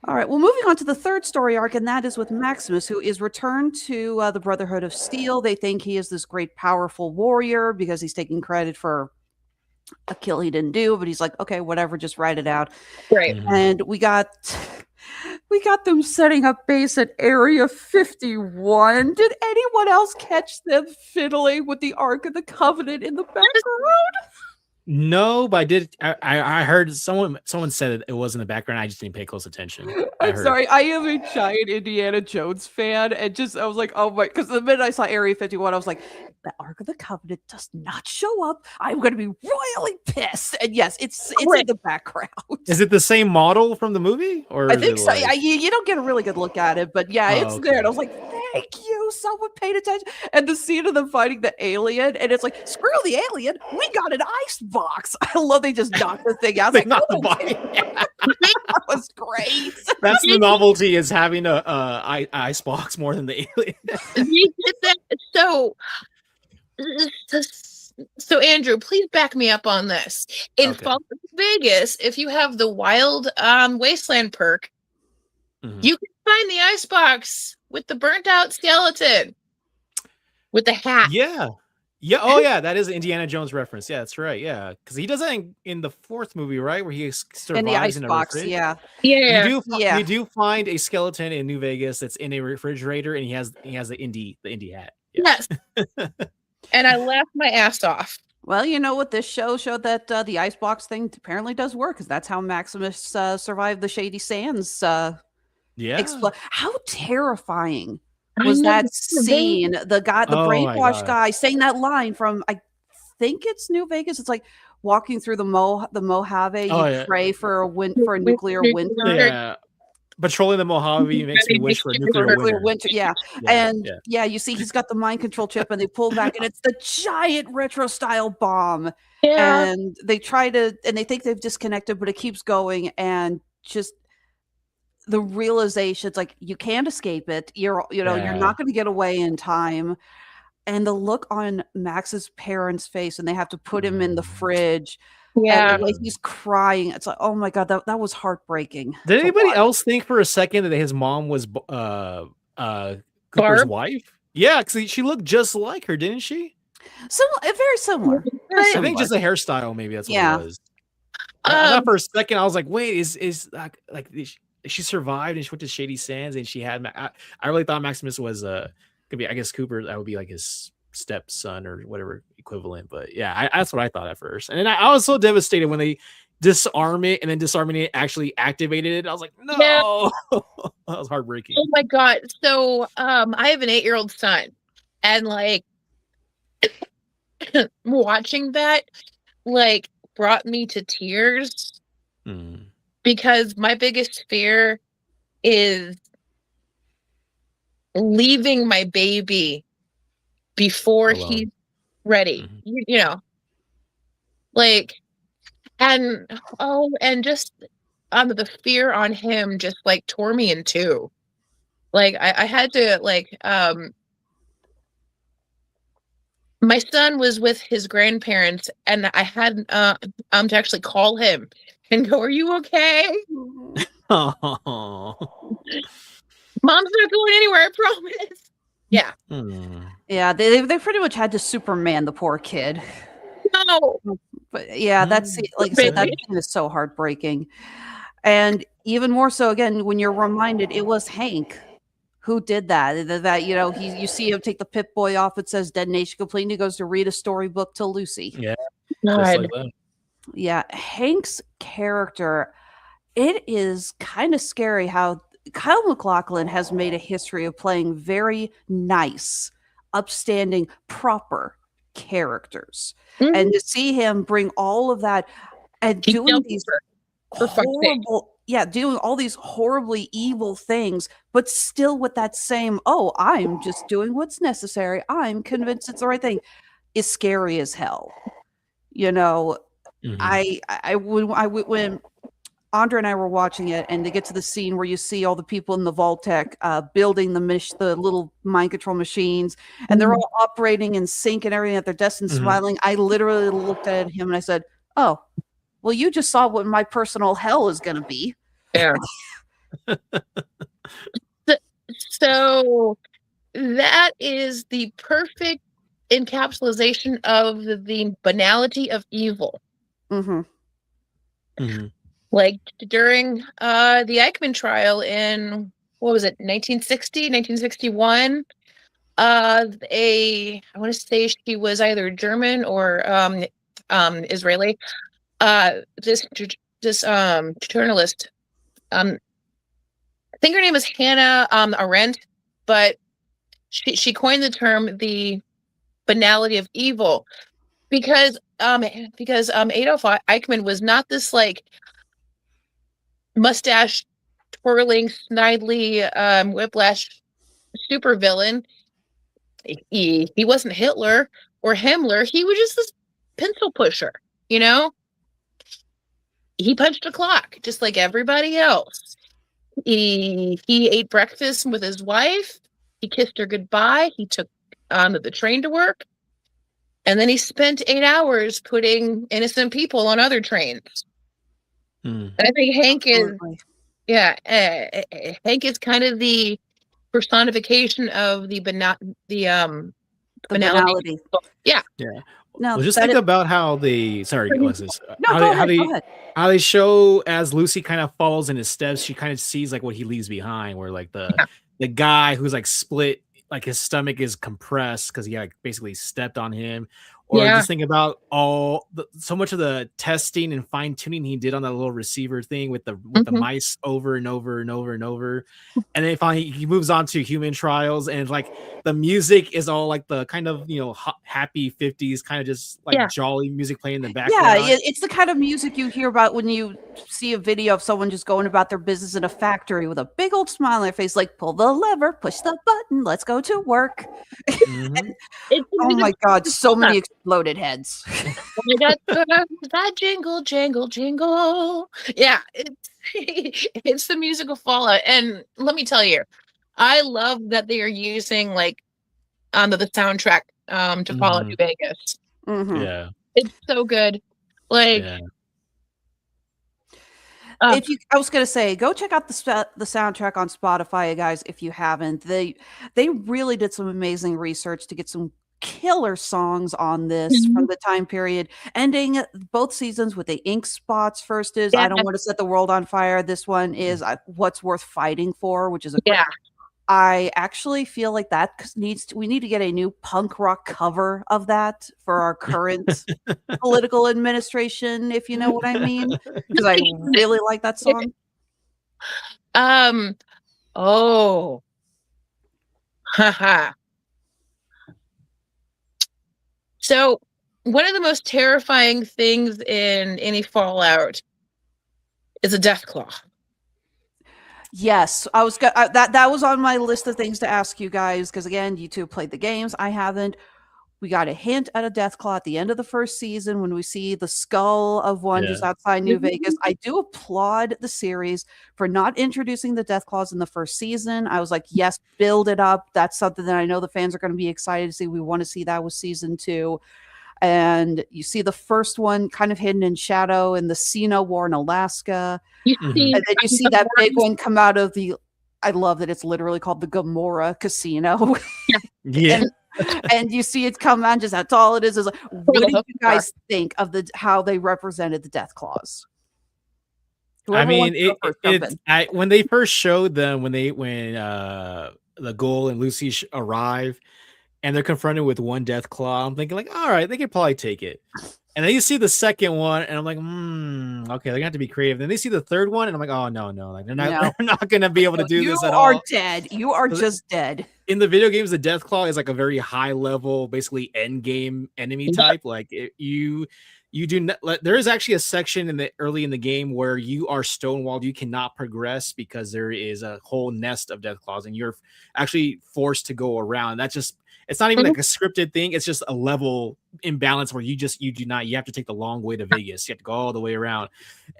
All right. Well, moving on to the third story arc, and that is with Maximus, who is returned to the Brotherhood of Steel. They think he is this great, powerful warrior because he's taking credit for a kill he didn't do. But he's like, okay, whatever, just write it out. Right. And we got them setting up base at Area 51. Did anyone else catch them fiddling with the Ark of the Covenant in the background? No, but I did. I heard someone said it was in the background. I just didn't pay close attention. I'm sorry. I am a giant Indiana Jones fan, and I was like, oh my! Because the minute I saw Area 51, I was like, the Ark of the Covenant does not show up. I'm going to be royally pissed. And yes, it's in the background. Is it the same model from the movie? Or I is think it so. like- You don't get a really good look at it, but yeah, it's there. And I was like, thank you. Someone paid attention. And the scene of them fighting the alien, and it's like, screw the alien. We got an ice box. I love they just knocked the thing out. I was They like, knocked the oh, body. that was great. That's the novelty, is having a ice box more than the alien. We did that. So Andrew, please back me up on this. In Okay. Fallout Vegas, if you have the Wild Wasteland perk, Mhm. you can find the icebox with the burnt out skeleton with the hat. Yeah. Oh yeah, that is an Indiana Jones reference. Yeah, that's right. Yeah, because he does that in the fourth movie, right, where he survives In the ice in a box, refrigerator. yeah. Yeah. Yeah. You do find a skeleton in New Vegas that's in a refrigerator, and he has the Indy hat. Yeah. Yes. And I laughed my ass off. Well, you know what? This showed that the icebox thing apparently does work, because that's how Maximus survived the Shady Sands. Yeah. How terrifying I was know, that it's so scene? The Oh my brainwashed God. guy saying that line from, I think it's New Vegas. It's like walking through the Mojave. You Oh, yeah. pray for a nuclear winter. Yeah. Patrolling the Mojave makes me wish for a nuclear winter. Yeah. Yeah, And yeah. yeah, you see he's got the mind control chip, and they pull back, and it's the giant retro style bomb. Yeah. And they think they've disconnected, but it keeps going, and just the realization, it's like, you can't escape it. You're Yeah. not going to get away in time. And the look on Max's parents' face, and they have to put him in the fridge. Yeah. And the way he's crying, it's like, oh my God, that was heartbreaking. Did to anybody watch. else think for a second that his mom was Cooper's Barb? wife? Yeah, because she looked just like her, didn't she? So very similar. Very Right. I similar. think just the hairstyle, maybe that's what Yeah. it was. I thought Um, for a second I was like, wait, is like she survived and she went to Shady Sands and she had I really thought Maximus was could be, I guess Cooper, that would be like his stepson or whatever equivalent. But yeah, that's what I thought at first. And then I was so devastated when they disarm it and then disarming it actually activated it. I was like, no. Yeah. That was heartbreaking. oh my god. So I have an 8-year-old son, and like watching that like brought me to tears Mm. because my biggest fear is leaving my baby before Alone. he's ready. Mhm. You know, like, and and just the fear on him just like tore me in two. Like I had to like my son was with his grandparents, and I had to actually call him and go, "Are you okay? Oh. Mom's not going anywhere, I promise." Yeah. Hmm. Yeah, they pretty much had to Superman the poor kid. No. But yeah, that's like I said, that scene is so heartbreaking. And even more so again when you're reminded it was Hank who did that. That you see him take the Pip Boy off. It says detonation complete. And he goes to read a storybook to Lucy. Yeah. Just God. like that. Yeah, Hank's character, it is kind of scary how Kyle MacLachlan has made a history of playing very nice, upstanding, proper characters. Mhm. And to see him bring all of that and He's doing no these for fuck's sake. horrible, yeah, doing all these horribly evil things, but still with that same, oh, I'm just doing what's necessary. I'm convinced it's the right thing, is scary as hell. You know, Mhm. I would when Andra and I were watching it, and they get to the scene where you see all the people in the Vault-Tec building the little mind control machines, and they're all operating in sync and everything at their desk and Mhm. smiling. I literally looked at him and I said, "Oh, well, you just saw what my personal hell is going to be." Yeah. So that is the perfect encapsulation of the banality of evil. Hmm. Mhm. Like during the Eichmann trial in, what was it, 1960, 1961, I want to say she was either German or Israeli. This journalist, I think her name is Hannah Arendt, but she coined the term the banality of evil because Adolf Eichmann was not this like mustache twirling, snidely whiplash supervillain. He wasn't Hitler or Himmler. He was just this pencil pusher, you know? He punched a clock just like everybody else. He ate breakfast with his wife. He kissed her goodbye. He took the train to work. And then he spent 8 hours putting innocent people on other trains. Mm. And I think Hank is, Absolutely. yeah, Hank is kind of the personification of the banality. The banality. Yeah. Yeah. No, Well, just that think is- about how they. Sorry, Alexis. no, how go they, ahead, go ahead. how they show as Lucy kind of follows in his steps, she kind of sees like what he leaves behind, where like the guy who's like split, like his stomach is compressed because he like basically stepped on him. Or Yeah. just think about so much of the testing and fine tuning he did on that little receiver thing with the mice over and over and over and over, and then finally he moves on to human trials, and like the music is all like the kind of happy 50s kind of just like jolly music playing in the background. Yeah, it's the kind of music you hear about when you see a video of someone just going about their business in a factory with a big old smile on their face, like pull the lever, push the button, let's go to work. Mhm. Oh my God, so many exploded heads. That jingle, jangle, jingle. Yeah, it's the musical Fallout. And let me tell you, I love that they are using like the soundtrack to Fallout New Vegas. Mhm. Yeah. It's so good. Like, Yeah. if you, I was gonna say, go check out the soundtrack on Spotify, you guys. If you haven't, they really did some amazing research to get some killer songs on this from the time period, ending both seasons with the Ink Spots. First is Yeah. I Don't Want to Set the World on Fire. This one is What's Worth Fighting For, which is a Yeah. I actually feel like that we need to get a new punk rock cover of that for our current political administration, if you know what I mean, because I really like that song. Oh. Haha. So, one of the most terrifying things in any Fallout is a Deathclaw. Yes, I was that was on my list of things to ask you guys because again, you two played the games. I haven't. We got a hint at a Deathclaw at the end of the first season when we see the skull of one just outside New Vegas. I do applaud the series for not introducing the Deathclaws in the first season. I was like, yes, build it up. That's something that I know the fans are going to be excited to see. We want to see that with season 2. And you see the first one kind of hidden in shadow in the Cena War in Alaska. You see, And then you see that big one come out of the, I love that it's literally called the Gomorrah Casino. Yeah. and you see it come on, just that's all it is. Is like, what did you guys think of how they represented the Deathclaws? I mean, when they first showed them, when the Ghoul and Lucy arrive, and they're confronted with one Deathclaw, I'm thinking like, all right, they could probably take it. And then you see the second one, and I'm like, okay, they're gonna have to be creative. Then they see the third one, and I'm like, oh no, like they're not gonna be able to do this at all. You are dead. You are just dead. In the video games, the Deathclaw is like a very high level, basically end game enemy type. Like you do not. There is actually a section early in the game where you are stonewalled. You cannot progress because there is a whole nest of Deathclaws, and you're actually forced to go around. That's just. It's not even like a scripted thing. It's just a level imbalance where you have to take the long way to Vegas. You have to go all the way around.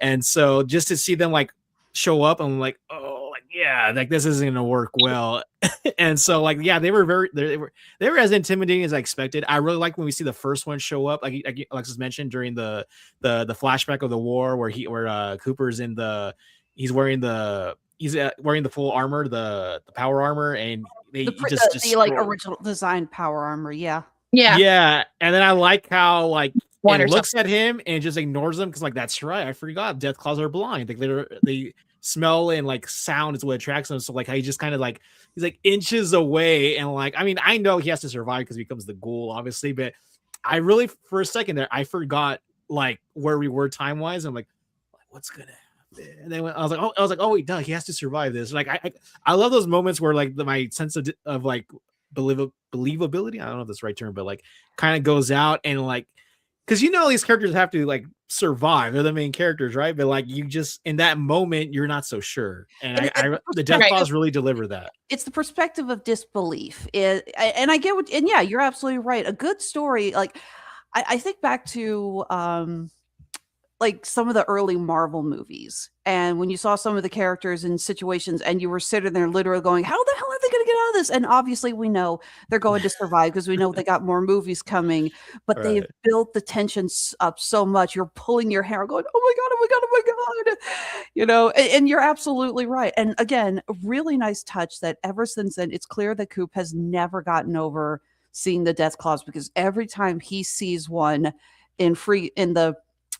And so just to see them like show up, I'm like, oh, like, yeah, like this isn't going to work well. And so like, yeah, they were as intimidating as I expected. I really like when we see the first one show up, like Alexis mentioned during the flashback of the war where Cooper's he's wearing the full armor, the power armor, and the like original design power armor, yeah. And then I like how like it looks at him and just ignores him because like that's right, I forgot Deathclaws are blind. Like they smell and like sound is what attracts them. So like how he just kind of like he's like inches away, and like I mean I know he has to survive because he becomes the Ghoul, obviously, but I really for a second there I forgot like where we were time wise. I'm like, what's gonna happen? And then I was like, oh wait, duh, he has to survive this. Like I love those moments where like my sense of like believability, I don't know if that's the right term, but like kind of goes out, and like because these characters have to like survive. They're the main characters, right? But like you just in that moment you're not so sure, and the Deathclaws really deliver that. It's the perspective of disbelief, and I get what, and yeah, you're absolutely right. A good story, like I think back to like some of the early Marvel movies, and when you saw some of the characters in situations and you were sitting there literally going, how the hell are they going to get out of this? And obviously we know they're going to survive because we know they got more movies coming, but they've built the tensions up so much. You're pulling your hair going, oh my God. And you're absolutely right. And again, a really nice touch that ever since then, it's clear that Coop has never gotten over seeing the Deathclaws, because every time he sees one in the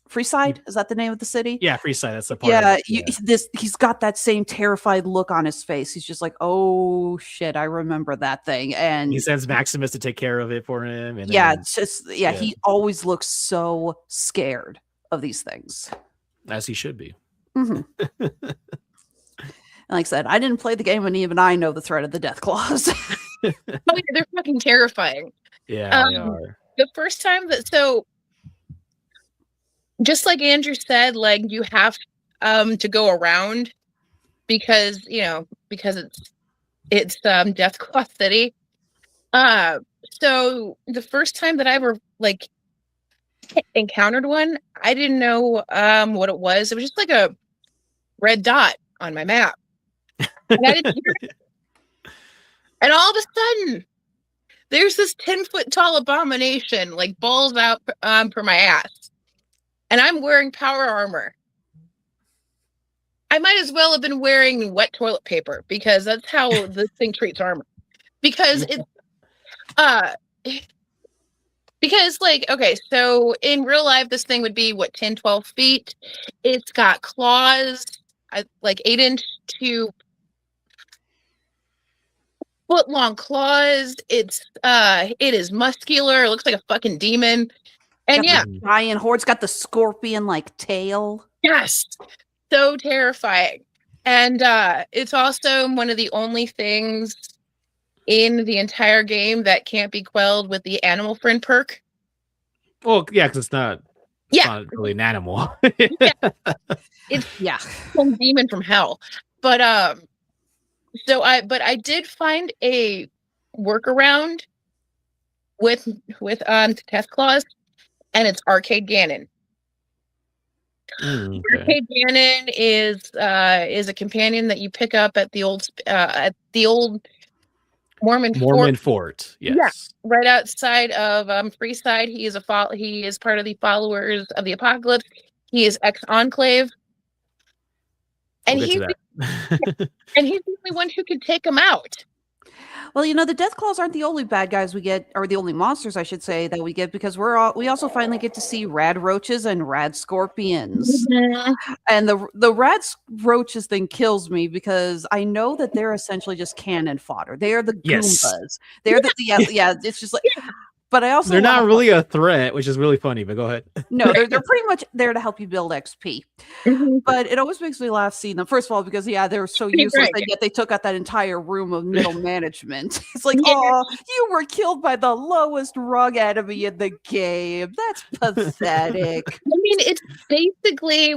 Freeside, is that the name of the city? Yeah, Freeside. That's the part. He's got that same terrified look on his face. He's just like, "Oh shit, I remember that thing." And he sends Maximus to take care of it for him. And he always looks so scared of these things, as he should be. Mm-hmm. And like I said, I didn't play the game, and even I know the threat of the Deathclaws. Oh yeah, they're fucking terrifying. Yeah, they are. The first time just like Andrew said, like you have to go around because it's Deathclaw City. So the first time that I ever like encountered one, I didn't know what it was. It was just like a red dot on my map. And I didn't hear it. And all of a sudden, there's this 10-foot tall abomination, like balls out for my ass. And I'm wearing power armor. I might as well have been wearing wet toilet paper because that's how this thing treats armor. Because it's uh because like okay, so in real life this thing would be what 10, 12 feet. It's got claws, like 8-inch to foot long claws. It is muscular. It looks like a fucking demon. And Got yeah, the giant horde's got the scorpion like tail. yes, so terrifying. And it's also one of the only things in the entire game that can't be quelled with the animal friend perk. Well, yeah, because it's not really an animal. It's Yeah. some demon from hell. But I did find a workaround with Test Claws, and it's Arcade Ganon. Okay. Arcade Ganon is a companion that you pick up at the old Mormon Fort. Yes. Right outside of Freeside. He is part of the followers of the Apocalypse. He is ex-Enclave. And We'll get he's to that. and he's the only one who can take him out. Well, you know, the Deathclaws aren't the only bad guys we get, or the only monsters, I should say, that we get, because we also finally get to see rad roaches and rad scorpions. And the roaches thing kills me because I know that they're essentially just cannon fodder. They are the Yes. Goombas. They're it's just like. But I also They're not love- really a threat, which is really funny, but go ahead. No, they're pretty much there to help you build XP. But it always makes me laugh seeing them. First of all, because they were so Pretty useless, great. and yet they took out that entire room of middle management. It's like, Yeah. oh, you were killed by the lowest rung enemy in the game. That's pathetic. I mean, it's basically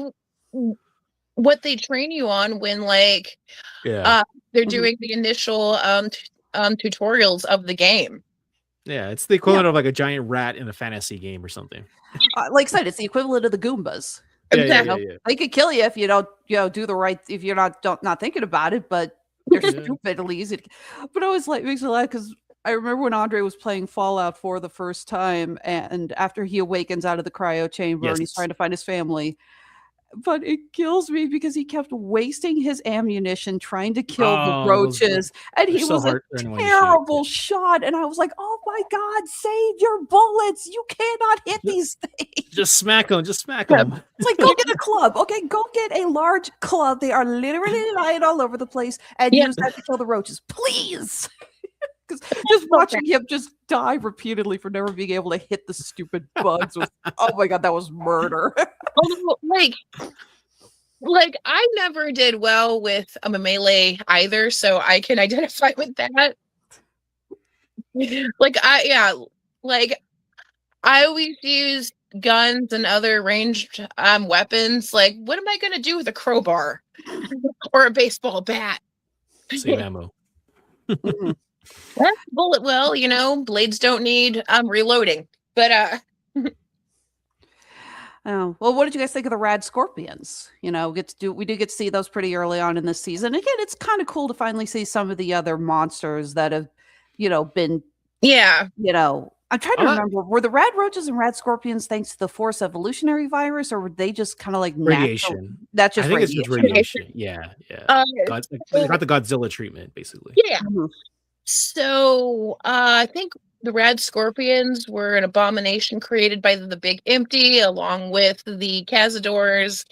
what they train you on when like Yeah. they're Mhm. doing the initial tutorials of the game. Yeah, it's the equivalent of like a giant rat in a fantasy game or something. Like I said, it's the equivalent of the Goombas. Yeah, yeah, Exactly. yeah. They could kill you if you don't, do the right. If you're not thinking about it, but they're Yeah. stupidly easy. But I always makes me laugh because I remember when Andre was playing Fallout 4 the first time, and after he awakens out of the cryo chamber and he's Yes. trying to find his family. But it kills me because he kept wasting his ammunition trying to kill the Oh, those- roaches, and he they're so was a heart-burning when you shoot. terrible shot. And I was like, "Oh my God, save your bullets! You cannot hit these things." Just smack them. Just smack Yeah. them. It's like, go get a club. Okay, go get a large club. They are literally lying all over the place, and Yeah. use that to kill the roaches, please. Because just watching him just die repeatedly for never being able to hit the stupid bugs was, oh my God, that was murder. Although, like I never did well with a melee either, so I can identify with that. I always use guns and other ranged weapons. Like, what am I gonna do with a crowbar or a baseball bat? Same ammo. Mhm. Well, bullet well, blades don't need reloading. But Oh, well, what did you guys think of the rad scorpions? We do get to see those pretty early on in this season. Again, it's kind of cool to finally see some of the other monsters that have, been, yeah. I'm trying to remember, were the rad roaches and rad scorpions thanks to the Force evolutionary virus, or were they just kind of like natural? Radiation. That's just I think radiation. it's just radiation. Yeah, yeah. They got the Godzilla treatment, basically. Yeah. Mhm. So I think the rad scorpions were an abomination created by the Big Empty, along with the Cazadors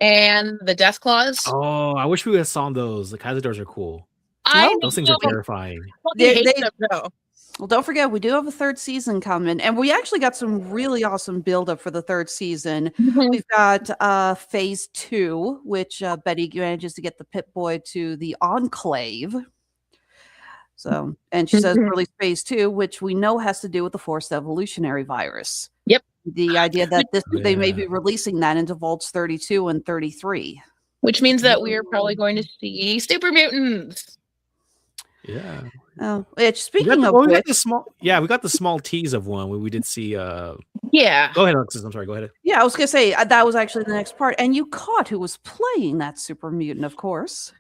and the Deathclaws. Oh, I wish we would have saw those. The Cazadors are cool. I Those things are terrifying. They- hate them though. Well, don't forget, we do have a third season coming, and we actually got some really awesome build-up for the third season. We've got phase 2, which Betty manages to get the Pip-Boy to the Enclave. So, and she says Mhm. release phase 2, which we know has to do with the forced evolutionary virus. Yep. The idea that they may Yeah. be releasing that into Vaults 32 and 33. Which means that we are probably going to see super mutants. Yeah. Oh, We speaking of got which, the small. Yeah, we got the small tease of one where we did see. Yeah. Go ahead, Alexis. I'm sorry. Go ahead. yeah, I was gonna say that was actually the next part, and you caught who was playing that super mutant, of course.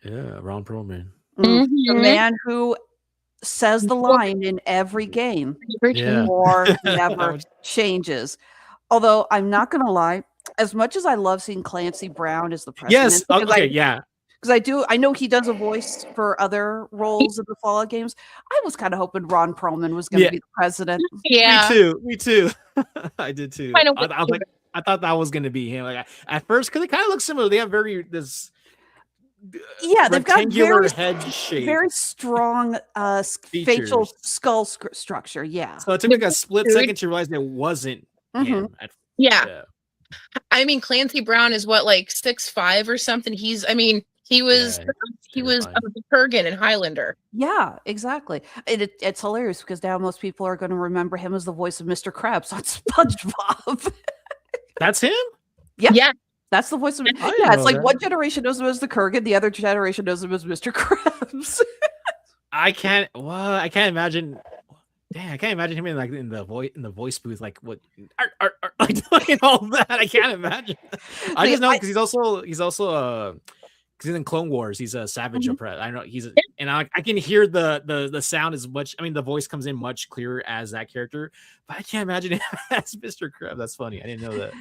Yeah, Ron Perlman. The Mhm. man who says the line in every game Yeah. or That never was- changes. Although I'm not going to lie, As much as I love seeing Clancy Brown as the president, Yes. because Okay. Yeah. I know he does a voice for other roles in the Fallout games. I was kind of hoping Ron Perlman was going to Yeah. be the president. Yeah. Me too. I did too. Kind of I was like, I thought that was gonna be him. Like at first, because they kind of look similar. They have this Yeah, they've got rectangular very, head shape. very strong facial Features. skull structure. Yeah. So it took me like a split Dude. second to realize it wasn't Mhm. him. Yeah. I mean, Clancy Brown is what, like 6'5" or something. He was Yeah, he was terrifying. Kurgan in Highlander. Yeah, exactly. It's hilarious because now most people are going to remember him as the voice of Mr. Krabs on SpongeBob. That's him. Yeah. Yeah. That's the voice of didn't Yeah, it's know like that. one generation knows him as the Kurgan, the other generation knows him as Mr. Krabs. I can't imagine. Dang, I can't imagine him in the voice booth, like what, like doing all that. I can't imagine. I See, just know because he's also because he's in Clone Wars. He's a Savage Mhm. Opress. I know and I can hear the sound as much. I mean, the voice comes in much clearer as that character, but I can't imagine him as Mr. Krabs. That's funny. I didn't know that.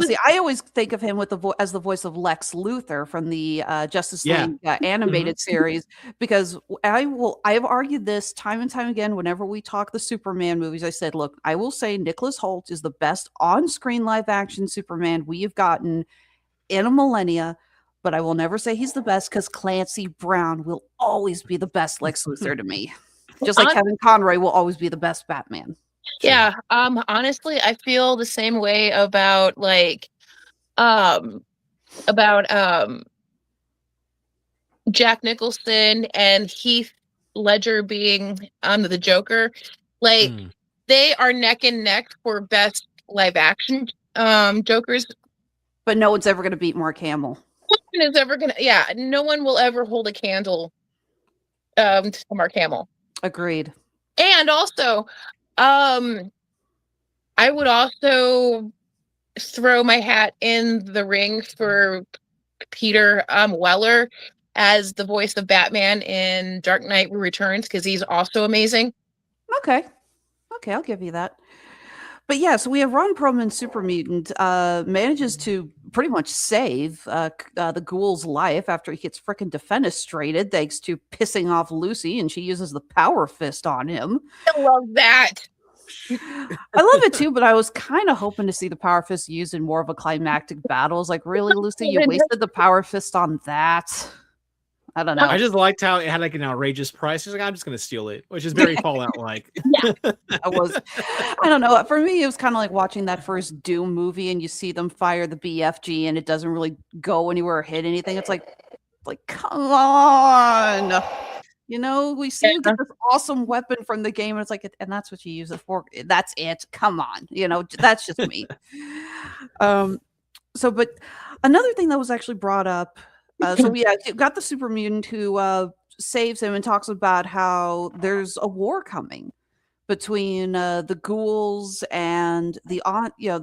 See, I always think of him with as the voice of Lex Luthor from the Justice Yeah. League animated series, because I have argued this time and time again whenever we talk the Superman movies. I said, look, I will say Nicholas Hoult is the best on-screen live action Superman we have gotten in a millennia, but I will never say he's the best because Clancy Brown will always be the best Lex Luthor to me. Just like Kevin Conroy will always be the best Batman. Yeah. Honestly, I feel the same way about Jack Nicholson and Heath Ledger being the Joker. Like Mm. they are neck and neck for best live action Jokers. But no one's ever going to beat Mark Hamill. No one is ever gonna. Yeah, no one will ever hold a candle to Mark Hamill. Agreed. And also, I would also throw my hat in the ring for Peter Weller as the voice of Batman in Dark Knight Returns, because he's also amazing. Okay, I'll give you that. But yeah, so we have Ron Perlman, Super Mutant, manages to pretty much save the ghoul's life after he gets frickin' defenestrated thanks to pissing off Lucy, and she uses the power fist on him. I love that. I love it too, but I was kind of hoping to see the power fist used in more of a climactic battle. It's like, really, Lucy, you wasted the power fist on that? I don't know. I just liked how it had like an outrageous price. She's like, I'm just gonna steal it, which is very Fallout like. I don't know. For me, it was kind of like watching that first Doom movie, and you see them fire the BFG, and it doesn't really go anywhere or hit anything. It's like, come on. You know, we see you get this awesome weapon from the game, and it's like, and that's what you use it for. That's it. Come on. You know, that's just me. But another thing that was actually brought up. So we got the Super Mutant who saves him and talks about how there's a war coming between the ghouls and the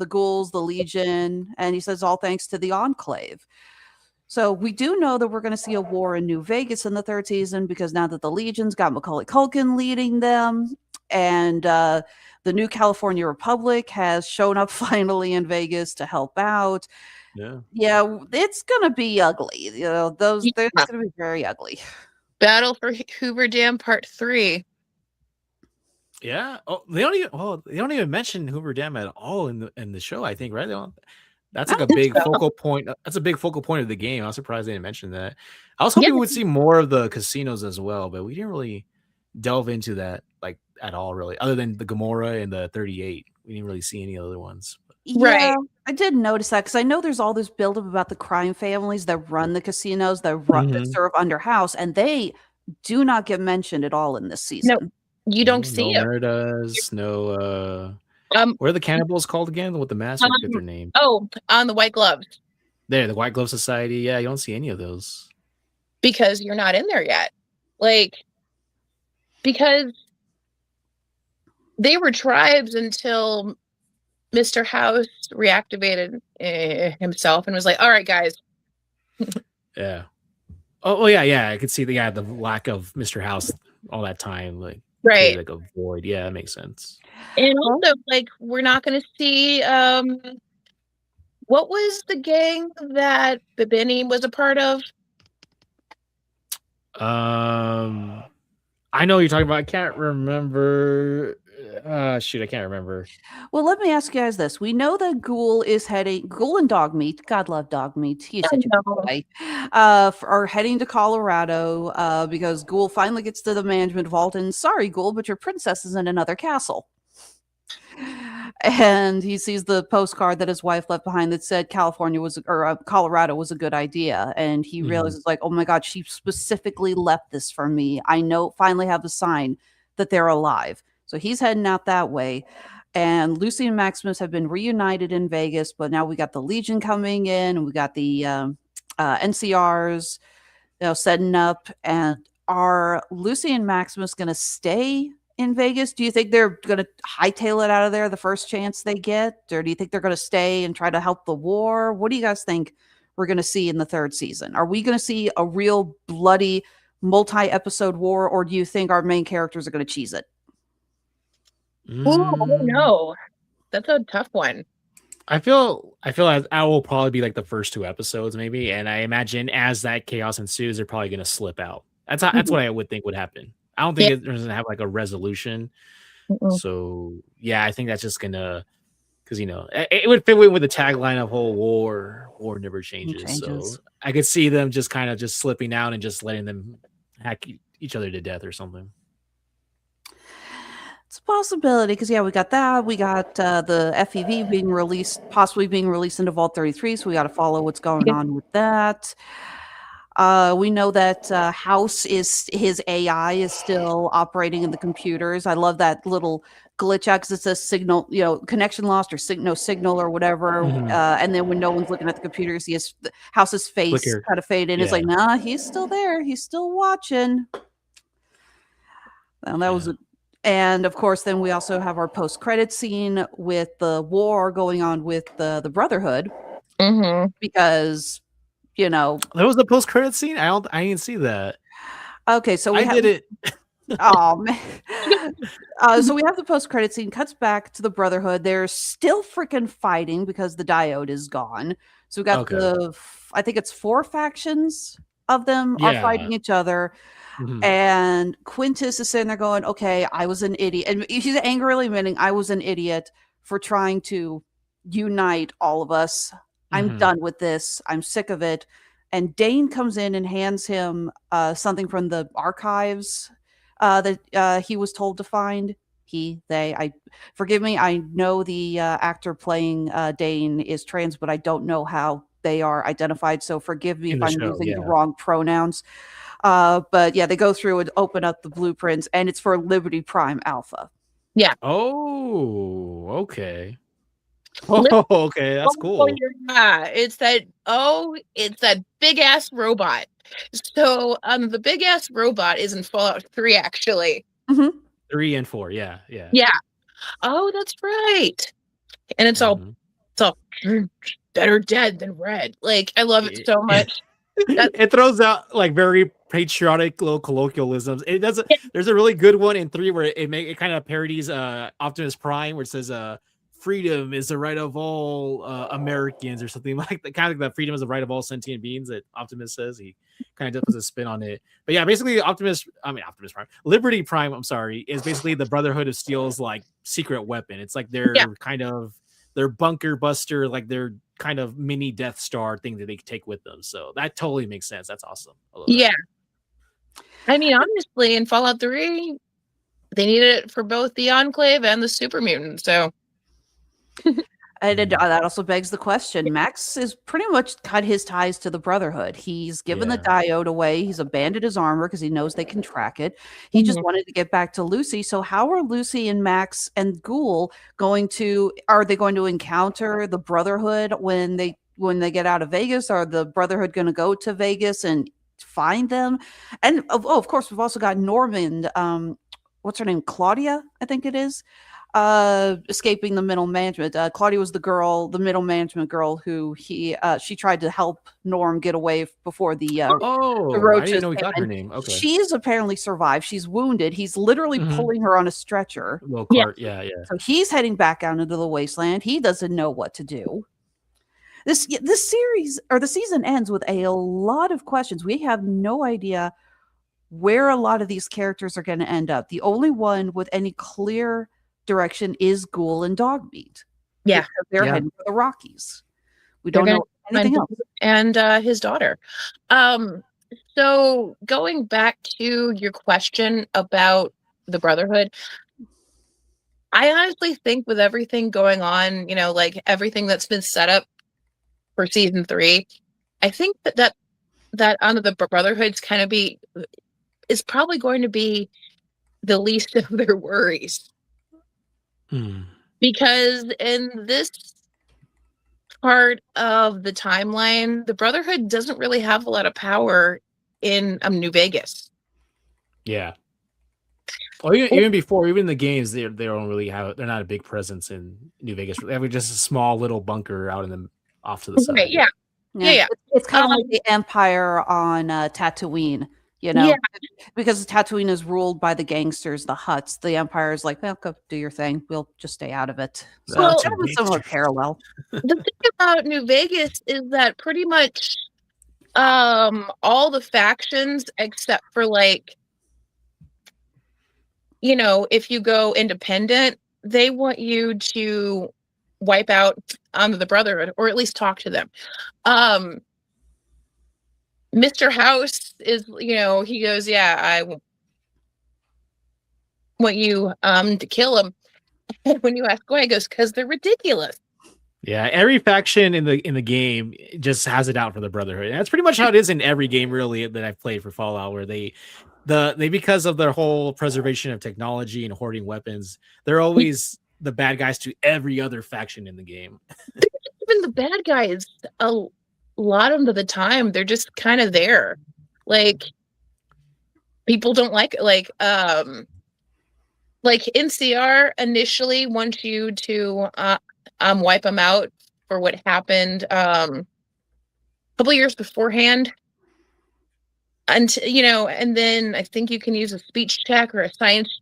ghouls, the Legion, and he says all thanks to the Enclave. So we do know that we're going to see a war in New Vegas in the third season, because now that the Legion's got Macaulay Culkin leading them, and the New California Republic has shown up finally in Vegas to help out. Yeah, it's going to be ugly. You know, they're going to be very ugly. Battle for Hoover Dam Part 3. Yeah. Oh, they don't even mention Hoover Dam at all in the show, I think, right? That's like a big focal point. That's a big focal point of the game. I was surprised they didn't mention that. I was hoping we would see more of the casinos as well, but we didn't really delve into that like at all, really, other than the Gamora and the 38. We didn't really see any other ones. Yeah, I did notice that, because I know there's all this buildup about the crime families that run the casinos, that serve under house, and they do not get mentioned at all in this season. No, you don't see it. Meridas, no. What are the cannibals called again? With the mask, get their name. Oh, on the White Gloves. There, the White Glove Society. Yeah, you don't see any of those because you're not in there yet. Because they were tribes until Mr. House reactivated himself and was like, all right, guys. Yeah. Oh, yeah. I could see the lack of Mr. House all that time. Right. Like a void. Yeah, that makes sense. And also, we're not going to see What was the gang that Bibini was a part of? I know what you're talking about. I can't remember. Shoot, I can't remember. Well, let me ask you guys this. We know that Ghoul and Dogmeat, God love Dogmeat, he's such a good know. boy, are heading to Colorado because Ghoul finally gets to the management vault and sorry, Ghoul, but your princess is in another castle. And he sees the postcard that his wife left behind that said Colorado was a good idea. And he realizes like, oh my God, she specifically left this for me. I finally have a sign that they're alive. So he's heading out that way. And Lucy and Maximus have been reunited in Vegas, but now we got the Legion coming in and we got the NCRs, setting up. And are Lucy and Maximus going to stay in Vegas? Do you think they're going to hightail it out of there the first chance they get? Or do you think they're going to stay and try to help the war? What do you guys think we're going to see in the third season? Are we going to see a real bloody multi-episode war, or do you think our main characters are going to cheese it? Oh no, that's a tough one. I feel as I will probably be like the first 2 episodes maybe, and I imagine as that chaos ensues, they're probably going to slip out. That's what I would think would happen. I don't think it doesn't have like a resolution. So yeah, I think that's just gonna, because it would fit with the tagline of whole war never changes. So I could see them just kind of just slipping out and just letting them hack each other to death or something. It's a possibility because we got that. We got the FEV possibly being released into Vault 33. So we got to follow what's going on with that. We know that House his AI is still operating in the computers. I love that little glitch out because it says signal, connection lost or no signal or whatever. And then when no one's looking at the computer, you see House's face kind of fade in. It's like, nah, he's still there. He's still watching. And that was and of course, then we also have our post-credit scene with the war going on with the Brotherhood, because that was the post-credit scene. I didn't see that. Okay, so I did it. Oh man! So we have the post-credit scene. Cuts back to the Brotherhood. They're still freaking fighting because the diode is gone. So we got I think it's 4 factions of them are fighting each other. And Quintus is sitting there going, okay, I was an idiot. And he's angrily admitting, I was an idiot for trying to unite all of us. I'm done with this. I'm sick of it. And Dane comes in and hands him something from the archives that he was told to find. Forgive me. I know the actor playing Dane is trans, but I don't know how they are identified. So forgive me if I'm using the wrong pronouns. But yeah, they go through and open up the blueprints, and it's for Liberty Prime Alpha. Yeah. Oh, okay. Oh, okay, that's cool. Yeah, it's that big ass robot. So the big ass robot is in Fallout 3 actually. 3 and 4, yeah. Oh, that's right. And it's all better dead than red. Like I love it so much. It throws out like very patriotic little colloquialisms. It doesn't. There's a really good one in 3 where it kind of parodies Optimus Prime, where it says freedom is the right of all Americans or something like that. Kind of like the freedom is the right of all sentient beings that Optimus says. He kind of puts a spin on it. But yeah, basically Optimus Prime, Liberty Prime, I'm sorry, is basically the Brotherhood of Steel's like secret weapon. It's like their kind of their bunker buster, like their kind of mini Death Star thing that they take with them. So that totally makes sense. That's awesome. Yeah. I mean, honestly, in Fallout 3, they needed it for both the Enclave and the Super Mutants. So And that also begs the question. Max has pretty much cut his ties to the Brotherhood. He's given the diode away. He's abandoned his armor because he knows they can track it. He just wanted to get back to Lucy. So how are Lucy and Max and Ghoul are they going to encounter the Brotherhood when they get out of Vegas? Are the Brotherhood going to go to Vegas and find them? And of course, we've also got Norman, what's her name? Claudia, I think it is. Escaping the middle management. Claudia was the middle management girl who she tried to help Norm get away before the roaches. I didn't know he got her name. Okay. She's apparently survived. She's wounded. He's literally pulling her on a stretcher. Cart, yeah. So he's heading back out into the wasteland. He doesn't know what to do. This series or the season ends with a lot of questions. We have no idea where a lot of these characters are going to end up. The only one with any clear direction is Ghoul and Dogmeat. Yeah. Because they're Yeah. heading for the Rockies. We They're don't gonna know anything else. and his daughter. So going back to your question about the Brotherhood, I honestly think with everything going on, you know, like everything that's been set up for season 3, I think that under the Brotherhood's is probably going to be the least of their worries. Because in this part of the timeline, the Brotherhood doesn't really have a lot of power in New Vegas. Yeah. Well, even before, even in the games, they don't really have. They're not a big presence in New Vegas. They have just a small little bunker out in the off to the side. Right, yeah. Yeah. It's kind of like the Empire on Tatooine, you know, Yeah. because Tatooine is ruled by the gangsters, the Hutts. The Empire is like, well, go do your thing. We'll just stay out of it. So Well, it's kind of a similar parallel. The thing about New Vegas is that pretty much all the factions except for like, you know, if you go independent, they want you to wipe out under the Brotherhood or at least talk to them. Mr. House is, you know, he goes, yeah, I want you to kill him. And when you ask why, he goes, because they're ridiculous. Yeah, every faction in the game just has it out for the Brotherhood. And that's pretty much how it is in every game, really, that I've played for Fallout, where they because of their whole preservation of technology and hoarding weapons, they're always the bad guys to every other faction in the game. Even the bad guys, a lot of the time, they're just kind of there. Like, people don't like it. Like NCR initially wants you to wipe them out for what happened a couple years beforehand. And you know, and then I think you can use a speech check or a science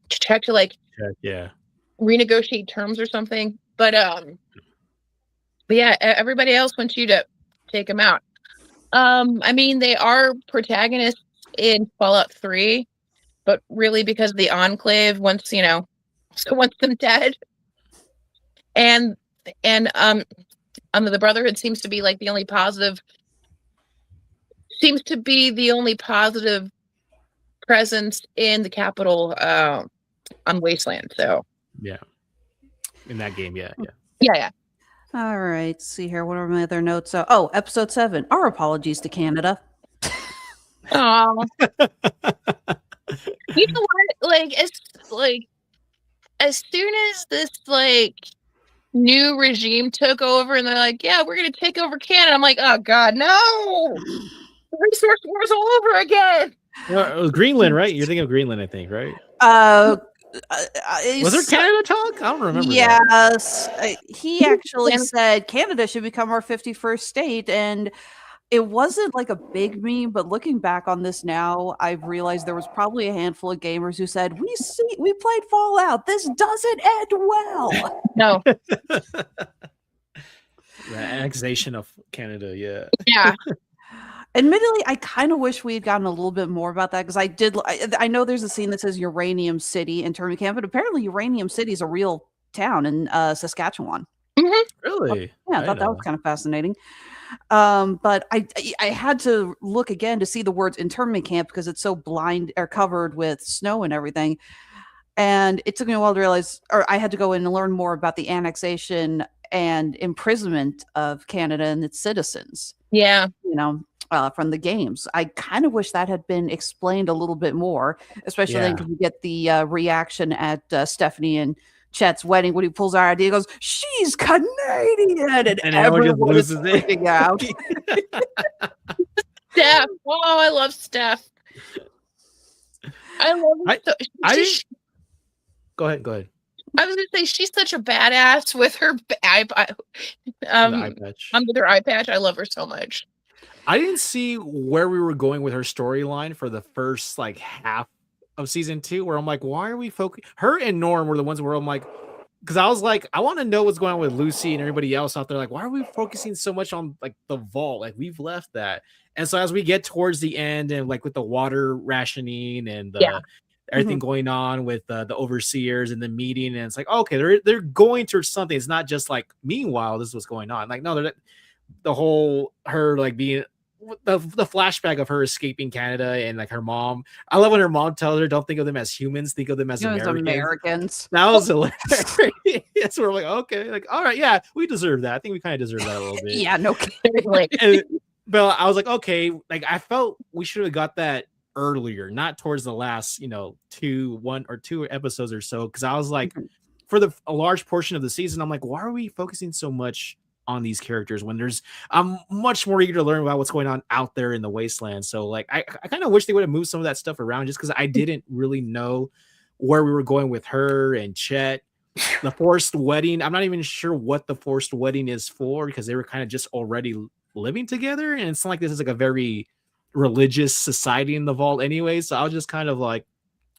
check to like Yeah. renegotiate terms or something. But yeah, everybody else wants you to take them out. I mean, they are protagonists in Fallout 3, but really because the Enclave wants them dead. And under the Brotherhood seems to be the only positive presence in the capital on Wasteland. So Yeah. In that game, yeah. yeah. All right. Let's see here. What are my other notes? Oh, episode 7. Our apologies to Canada. Oh, you know what? As soon as this new regime took over, and they're like, "Yeah, we're gonna take over Canada," I'm like, "Oh God, no! The resource war's all over again." Greenland, right? You're thinking of Greenland, I think, right? Was there Canada talk? I don't remember. Yes. He actually said Canada should become our 51st state, and it wasn't like a big meme, but looking back on this now, I've realized there was probably a handful of gamers who said, we played Fallout. This doesn't end well. No. The annexation of Canada, yeah. Yeah. Admittedly, I kind of wish we had gotten a little bit more about that, because I know there's a scene that says Uranium City in Internment Camp, but apparently Uranium City is a real town in Saskatchewan. Really? Yeah, I thought that was kind of fascinating. But I had to look again to see the words internment camp because it's so blind or covered with snow and everything. And it took me a while to realize, or I had to go in and learn more about the annexation and imprisonment of Canada and its citizens. Yeah. From the games. I kind of wish that had been explained a little bit more, especially then because you get the reaction at Stephanie and Chet's wedding when he pulls our idea. He goes, "She's Canadian," and everyone is freaking out. Steph. Oh, I love Steph. I love her. Go ahead. I was gonna say she's such a badass with her eye patch. With her eye patch. I love her so much. I didn't see where we were going with her storyline for the first half of season 2, where I'm like, why are we focusing? Her and Norm were the ones where I'm like, because I was like, I want to know what's going on with Lucy and everybody else out there. Like, why are we focusing so much on like the vault? Like, we've left that. And so as we get towards the end, and like with the water rationing and the everything going on with the overseers and the meeting, and it's like, okay, they're going towards something. It's not just like, meanwhile, this is what's going on. Like, no, they're the whole her like being the flashback of her escaping Canada and like her mom. I love when her mom tells her, "Don't think of them as humans, think of them as Americans." That was hilarious. So we're like, okay, like, all right, yeah, we deserve that. I think we kind of deserve that a little bit. Yeah, no kidding. But I was like, okay, like I felt we should have got that earlier, not towards the last, 2 episodes or so, because I was like, for a large portion of the season, I'm like, why are we focusing so much on these characters when I'm much more eager to learn about what's going on out there in the wasteland. So like I kind of wish they would have moved some of that stuff around, just because I didn't really know where we were going with her and Chet. The forced wedding, I'm not even sure what the forced wedding is for, because they were kind of just already living together, and it's not like this is like a very religious society in the vault anyway. So I was just kind of like,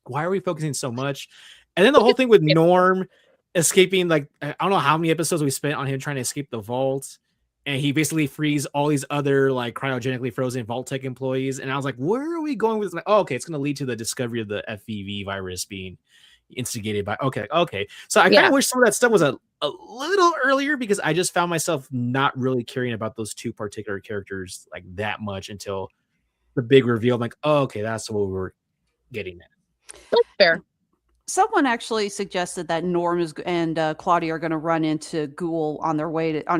why are we focusing so much? And then the whole thing with Norm escaping, like, I don't know how many episodes we spent on him trying to escape the vault, and he basically frees all these other like cryogenically frozen Vault-Tec employees. And I was like, where are we going with this? Like, oh, okay, it's going to lead to the discovery of the FEV virus being instigated by okay. So I kind of wish some of that stuff was a little earlier, because I just found myself not really caring about those two particular characters like that much until the big reveal. I'm like, oh, okay, that's what we were getting at. That's fair. Someone actually suggested that Norm and Claudia are going to run into Ghoul on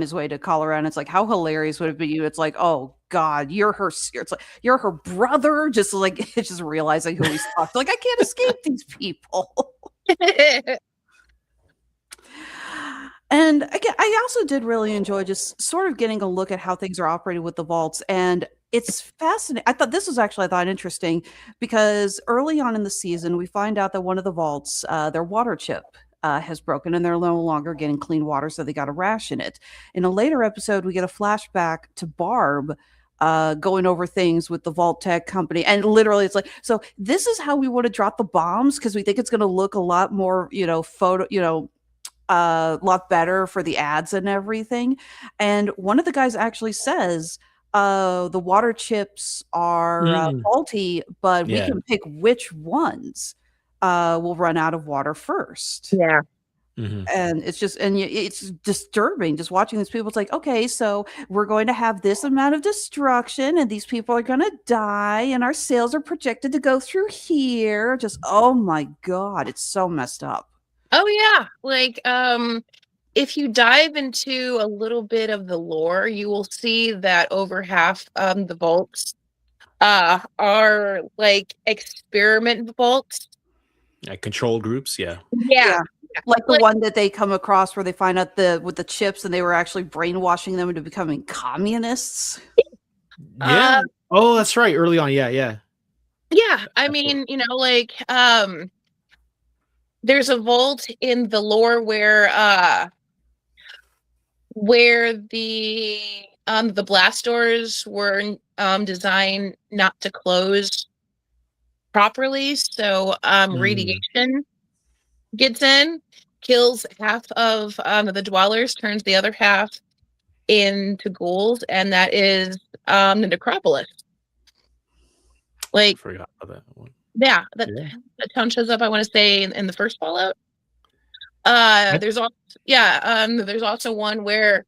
his way to Colorado. And it's like, how hilarious would it be? It's like, oh God, it's like you're her brother. Just like just realizing who he's talking. Like, I can't escape these people. And again, I also did really enjoy just sort of getting a look at how things are operating with the vaults. And it's fascinating. I thought interesting, because early on in the season, we find out that one of the vaults, their water chip has broken, and they're no longer getting clean water, so they got to ration it. In a later episode, we get a flashback to Barb going over things with the Vault-Tec company, and literally it's like, so this is how we want to drop the bombs, because we think it's going to look a lot more, a lot better for the ads and everything. And one of the guys actually says, the water chips are faulty, but we can pick which ones will run out of water first. Yeah. And it's just, and it's disturbing just watching these people. It's like, okay, so we're going to have this amount of destruction, and these people are going to die, and our sales are projected to go through here. Just, oh my God, it's so messed up. Oh yeah, like if you dive into a little bit of the lore, you will see that over half the vaults are like experiment vaults. Like control groups, yeah. Like the one that they come across where they find out with the chips, and they were actually brainwashing them into becoming communists. Yeah. Oh, that's right. Early on, yeah. I mean, there's a vault in the lore where the blast doors were designed not to close properly, so radiation gets in, kills half of the dwellers, turns the other half into ghouls, and that is the necropolis. Like, I forgot about that one. Yeah, that town shows up, I want to say, in the first Fallout. There's also one where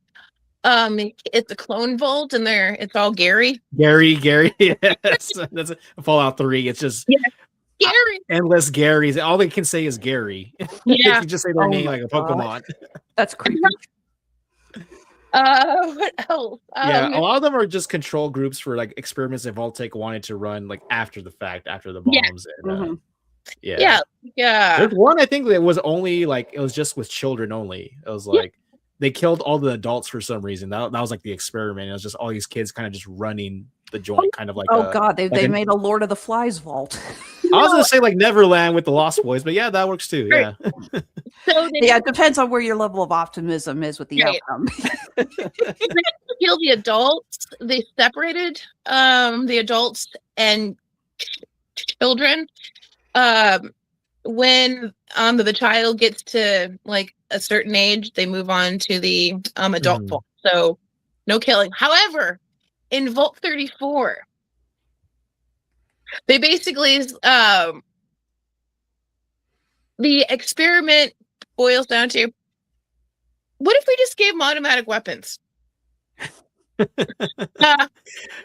it's a clone vault, and it's all Gary. Gary, yes. That's Fallout 3. It's just Gary. Endless Garys. All they can say is Gary. Yeah. You just say their name like a Pokemon. That's creepy. What else? A lot of them are just control groups for like experiments that Vault-Tec wanted to run like after the fact, after the bombs. And, Yeah. There's one I think that was only like, it was just with children only. It was like they killed all the adults for some reason. That was like the experiment. It was just all these kids kind of just running the joint, kind of like they made a Lord of the Flies vault. I was gonna say like Neverland with the Lost Boys, but yeah, that works too. Yeah. So it depends on where your level of optimism is with the outcome. They kill the adults. They separated the adults and children when the child gets to like a certain age, they move on to the adult Mhm. vault. So no killing. However, in Vault 34, they basically the experiment boils down to, what if we just gave them automatic weapons?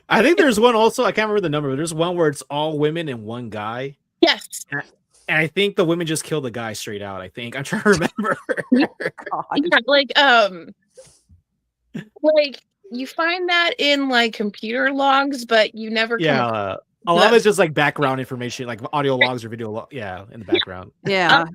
I think there's one also. I can't remember the number, but there's one where it's all women and one guy. Yes. And I think the women just kill the guy straight out. I think I'm trying to remember. God. Yeah, like you find that in like computer logs, but you never come Yeah, across a lot of that. it's just like background information, like audio logs or video. Yeah, in the background. Yeah.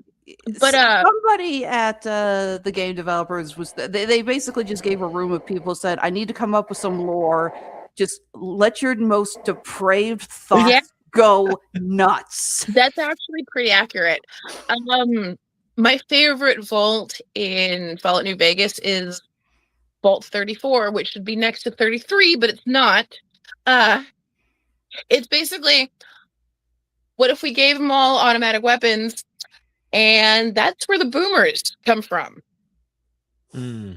but, somebody at the game developers was they basically just gave a room of people, said, I need to come up with some lore. Just let your most depraved thoughts Yeah. go nuts. That's actually pretty accurate. My favorite vault in Fallout New Vegas is Vault 34, which should be next to 33, but it's not. It's basically, what if we gave them all automatic weapons? And that's where the boomers come from. Mhm.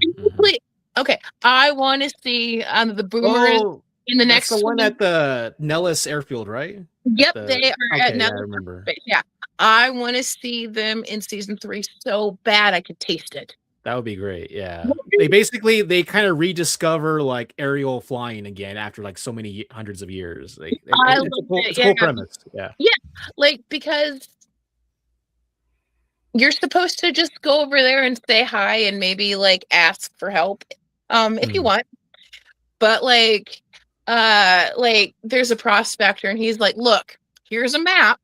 Okay, I want to see the boomers Oh, in the that's next the one one. at the Nellis Airfield, right? Yep, The- they are okay, at yeah, I Nellis remember. Aerospace. Yeah, I want to see them in season 3 so bad I could taste it. That would be great. Yeah, they kind of rediscover like aerial flying again after like so many hundreds of years. I It's a loved cool, it, it's a cool yeah. premise. Yeah. Like, because you're supposed to just go over there and say hi and maybe like ask for help if you Mhm. want, but like there's a prospector and he's like, look, here's a map,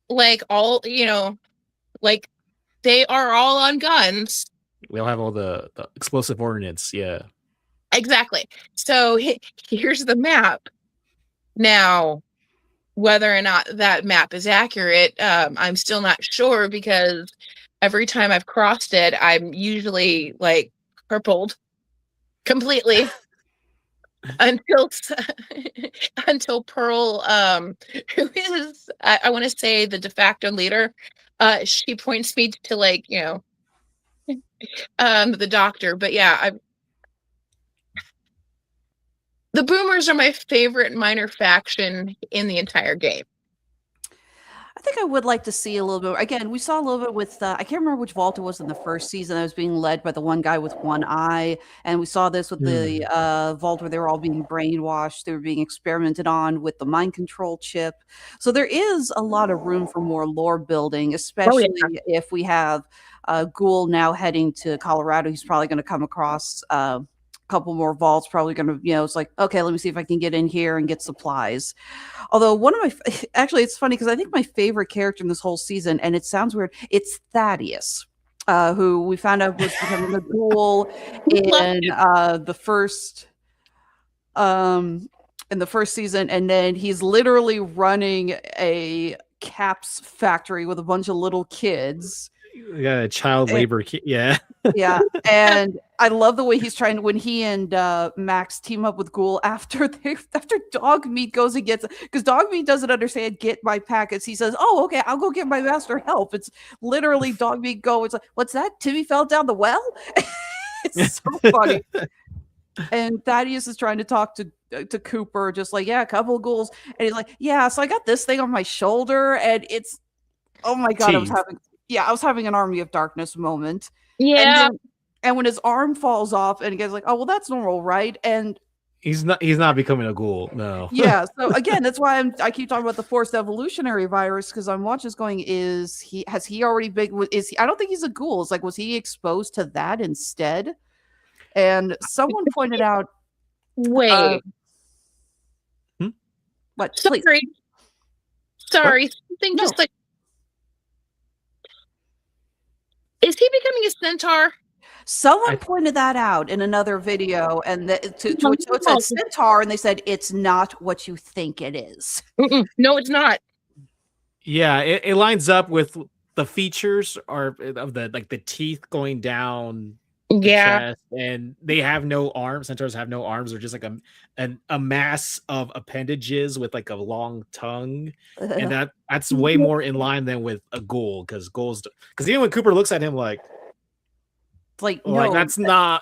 like all, like they are all on guns. We'll have all the explosive ordnance. Yeah. Exactly. So here's the map. Now, whether or not that map is accurate, I'm still not sure, because every time I've crossed it, I'm usually like crippled completely until until Pearl, who is I want to say the de facto leader, she points me to like the doctor. But yeah, the boomers are my favorite minor faction in the entire game. I think I would like to see a little bit. Again, we saw a little bit with I can't remember which vault it was in the first season that was being led by the one guy with one eye, and we saw this with the vault where they were all being brainwashed. They were being experimented on with the mind control chip. So there is a lot of room for more lore building, especially if we have Ghoul now heading to Colorado. He's probably going to come across couple more vaults, probably going to, it's like, okay, let me see if I can get in here and get supplies. Although one of my, actually, it's funny because I think my favorite character in this whole season, and it sounds weird, it's Thaddeus, who we found out was becoming a ghoul in the first season, and then he's literally running a caps factory with a bunch of little kids. Yeah, child labor. Yeah. Yeah, and I love the way he's trying to, when he and Max team up with Ghoul after Dog Meat goes and gets, because Dog Meat doesn't understand get my packets. He says, "Oh, okay, I'll go get my master help." It's literally Dog Meat go. It's like, what's that? Timmy fell down the well. It's so funny. And Thaddeus is trying to talk to Cooper, just like, yeah, a couple of ghouls, and he's like, yeah, so I got this thing on my shoulder, and it's, oh my god, I was having an Army of Darkness moment. Yeah. And when his arm falls off, and he gets like, oh, well, that's normal, right? And he's not becoming a ghoul. No. Yeah. So again, that's why I keep talking about the forced evolutionary virus, because I'm watching going, has he already been, I don't think he's a ghoul. It's like, was he exposed to that instead? And someone pointed out, wait, what? Sorry, something just like, is he becoming a centaur? Someone pointed that out in another video, and to which it said centaur, and they said it's not what you think it is. No, it's not. Yeah, it lines up with the features of the teeth going down Yeah. chest, and they have no arms. Centaurs have no arms. They're just like a mass of appendages with like a long tongue, and that's way more in line than with a ghoul, because even when Cooper looks at him like no, that's not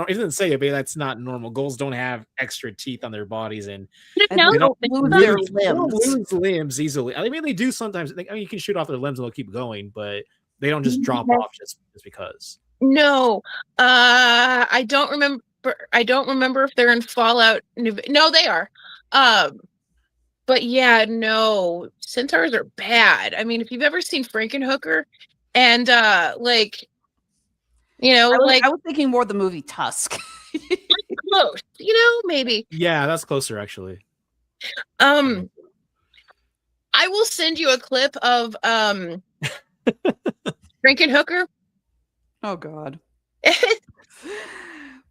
he doesn't say it, but that's not normal. Ghouls don't have extra teeth on their bodies, and and No, they don't they lose don't. their they don't limbs. lose limbs easily. I mean, they do sometimes. I mean, you can shoot off their limbs and they'll keep going, but they don't just drop Yes. off just because. No. I don't remember if they're in Fallout No, they are. But yeah, no. Centaurs are bad. I mean, if you've ever seen Frankenhooker and like I was thinking more of the movie Tusk. close, maybe. Yeah, that's closer actually. I will send you a clip of Frankenhooker. Oh God.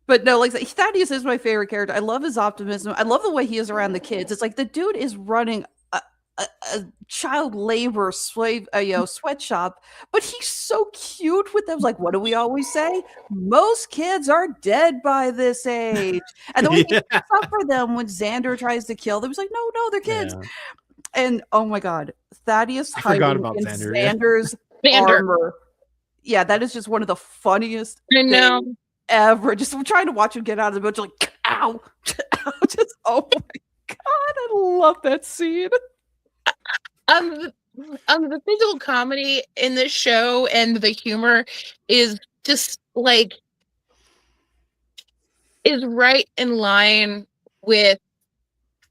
But no, like Thaddeus is my favorite character. I love his optimism. I love the way he is around the kids. It's like the dude is running a child labor sweatshop, but he's so cute with them. Like, what do we always say? Most kids are dead by this age. And then when he picks up for them when Xander tries to kill them, he's like, no, they're kids. Yeah. And oh my God, Thaddeus I forgot hiding about in Xander, yeah. Xander's armor. Yeah, that is just one of the funniest I know. things ever. Just I'm trying to watch him get out of the boat, like, ow, ow, just oh my God, I love that scene. The physical comedy in this show and the humor is just like is right in line with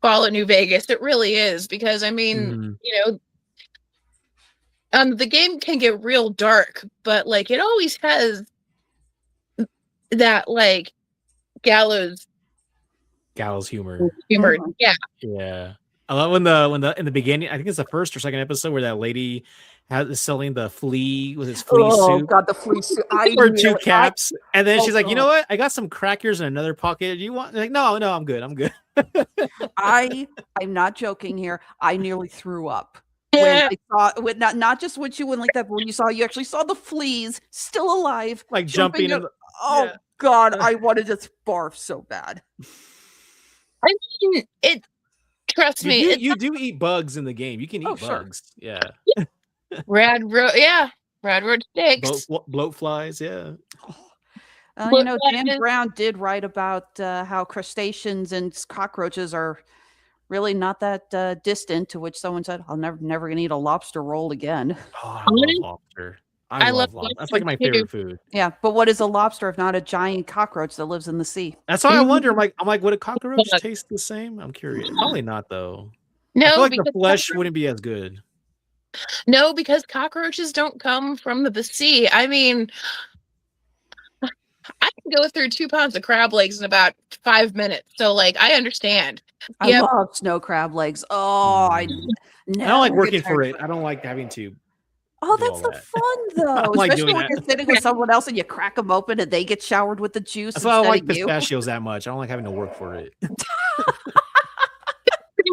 Fallout New Vegas. It really is, because I mean, the game can get real dark, but like it always has that like gallows humor. humor. Mhm. Yeah. Yeah. I love when the in the beginning, I think it's the first or second episode, where that lady is selling the flea with his flea Oh suit God, the flea suit. for two caps, and then oh, she's like, "You God. know what? I got some crackers in another pocket. Do you want?" They're like, no, I'm good. I'm good. I'm not joking here. I nearly threw up when I saw not just when you went like that, but when you actually saw the fleas still alive, Like jumping in in- the- Oh yeah. God, I wanted to barf so bad. I mean, trust me, You do eat bugs in the game. You can eat Oh, sure. bugs. Yeah. rad road sticks. Bloat flies. Yeah. You know, But Dan that is- Brown did write about how crustaceans and cockroaches are really not that distant. To which someone said, "I'm never gonna eat a lobster roll again." Oh, I Really? love lobster. I I love love lobster. That's lobster like my too. favorite food. Yeah, but what is a lobster if not a giant cockroach that lives in the sea? That's why I wonder. Mm-hmm. I'm like, would a cockroach But- taste the same? I'm curious. Probably not, though. I No, feel like the because flesh wouldn't be as good. No, because cockroaches don't come from the sea. I mean, I can go through 2 pounds of crab legs in about 5 minutes. So, like, I understand. I Yep. love snow crab legs. Oh, I I don't like never working get for tired it. of I don't like having to. Oh, do that's all the that. fun though. like Especially doing when that. you're sitting with someone else and you crack them open and they get showered with the juice. That's why I don't like instead of you. pistachios that much. I don't like having to work for it. Same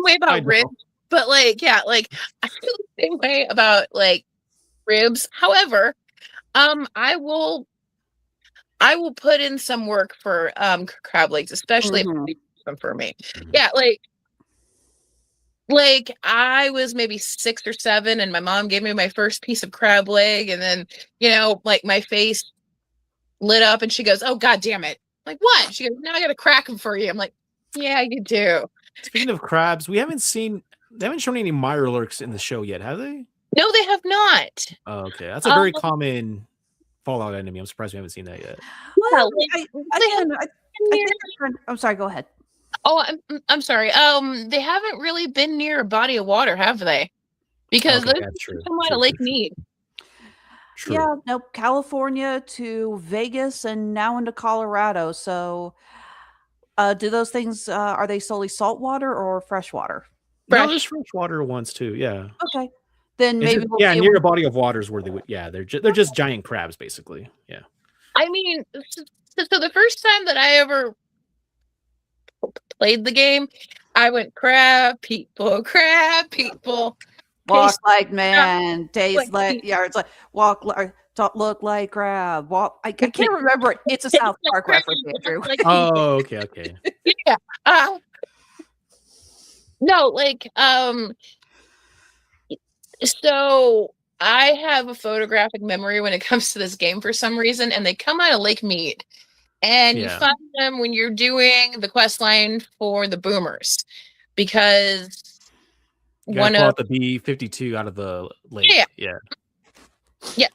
way I about know. ribs. But, like, yeah, like, I feel the same way about, like, ribs. However, I will put in some work for crab legs, especially Mhm. if it's them for me. Mhm. Yeah, like I was maybe 6 or 7, and my mom gave me my first piece of crab leg, and then like my face lit up, and she goes, "Oh God damn it!" I'm like, what? She goes, "Now I got to crack them for you." I'm like, "Yeah, you do." Speaking of crabs, they haven't shown any Mirelurks in the show yet, have they? No, they have not. Oh, okay. That's a very Um, common Fallout enemy. I'm surprised we haven't seen that yet. Well, Yeah, I'm sorry. Go ahead. Oh, I'm sorry. They haven't really been near a body of water, have they? Because Okay, they've that's true. come out True, of Lake true, true. Mead. True. Yeah, no, California to Vegas and now into Colorado. So, do those things are they solely saltwater or freshwater? No, Fresh. there's freshwater ones too. Yeah. Okay, then It's maybe just- we'll yeah, be near able- a body of waters where they would. Yeah, they're just giant crabs, basically. Yeah. I mean, so the first time that I ever played the game, I went crab people. walk like man, taste like like people. yeah. It's like Don't look like crab. Well, I can't remember it. It's a South Park reference, Andrew. Like, Oh, okay. yeah. No, like, so I have a photographic memory when it comes to this game for some reason, and they come out of Lake Mead. And you Yeah. find them when you're doing the quest line for the boomers. Because You gotta one pull of out the B-52 out of the lake. Yeah. Yeah.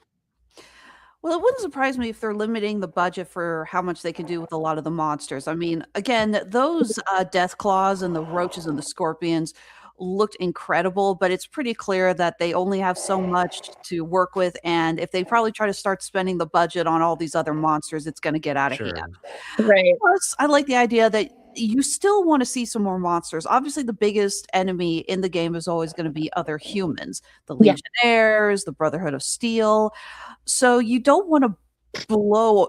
Well, it wouldn't surprise me if they're limiting the budget for how much they can do with a lot of the monsters. I mean, again, those death claws and the roaches and the scorpions looked incredible, but it's pretty clear that they only have so much to work with. And if they probably try to start spending the budget on all these other monsters, it's going to get out of Sure. hand. right. Plus, I like the idea that you still want to see some more monsters. Obviously, the biggest enemy in the game is always going to be other humans, the Yeah. Legionnaires, the Brotherhood of Steel. So you don't want to blow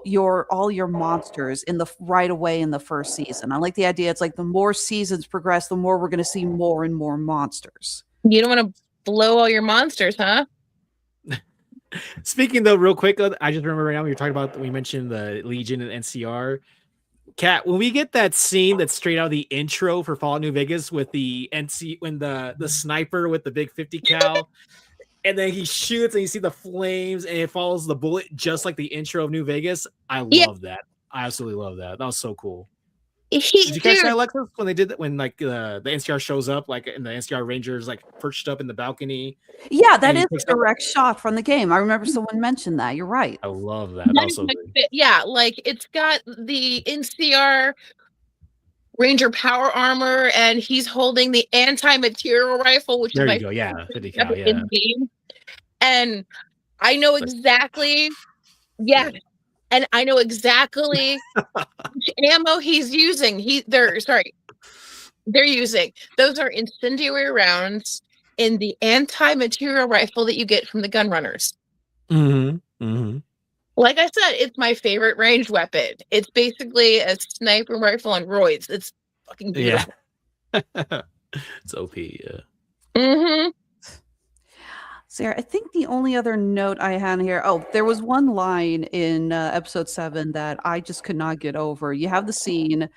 all your monsters in the right away in the first season. I like the idea. It's like the more seasons progress, the more we're going to see more and more monsters. You don't want to blow all your monsters, huh? Speaking though, real quick, I just remember right now we were talking about, we mentioned the Legion and NCR. Kat, when we get that scene that's straight out of the intro for Fallout New Vegas with the when the sniper with the big 50 cal, and then he shoots and you see the flames and it follows the bullet just like the intro of New Vegas. I Yeah. love that. I absolutely love that. That was so cool. Did Did you catch that, Alexis? When they did that, when like the NCR shows up, like, and the NCR Rangers like perched up in the balcony. Yeah, that And he is picks a up- direct shot from the game. I remember someone mentioned that. You're right. I love that. That was so good. Yeah, like it's got the NCR Ranger power armor, and he's holding the anti-material rifle, which There is you my go. Yeah, favorite 50 cal. weapon Yeah. in the game. And I know exactly, yeah, and I know exactly which ammo he's using. They're using. Those are incendiary rounds in the anti-material rifle that you get from the gun runners. Mm-hmm. Mm-hmm. Like I said, it's my favorite ranged weapon. It's basically a sniper rifle on roids. It's fucking beautiful. Yeah. It's OP. Yeah. Mm-hmm. Sarah, I think the only other note I had here, there was one line in episode 7 that I just could not get over. You have the scene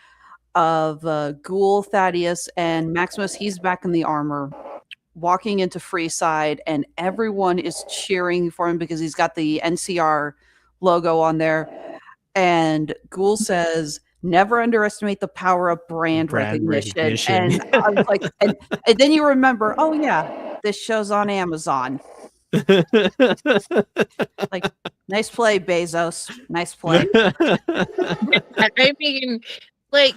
of Ghoul, Thaddeus, and Maximus. He's back in the armor, walking into Freeside, and everyone is cheering for him because he's got the NCR logo on there. And Ghoul says, "Never underestimate the power of brand recognition." And I was like, and then you remember, oh yeah, this show's on Amazon. Like, nice play, Bezos. Nice play. I mean, like,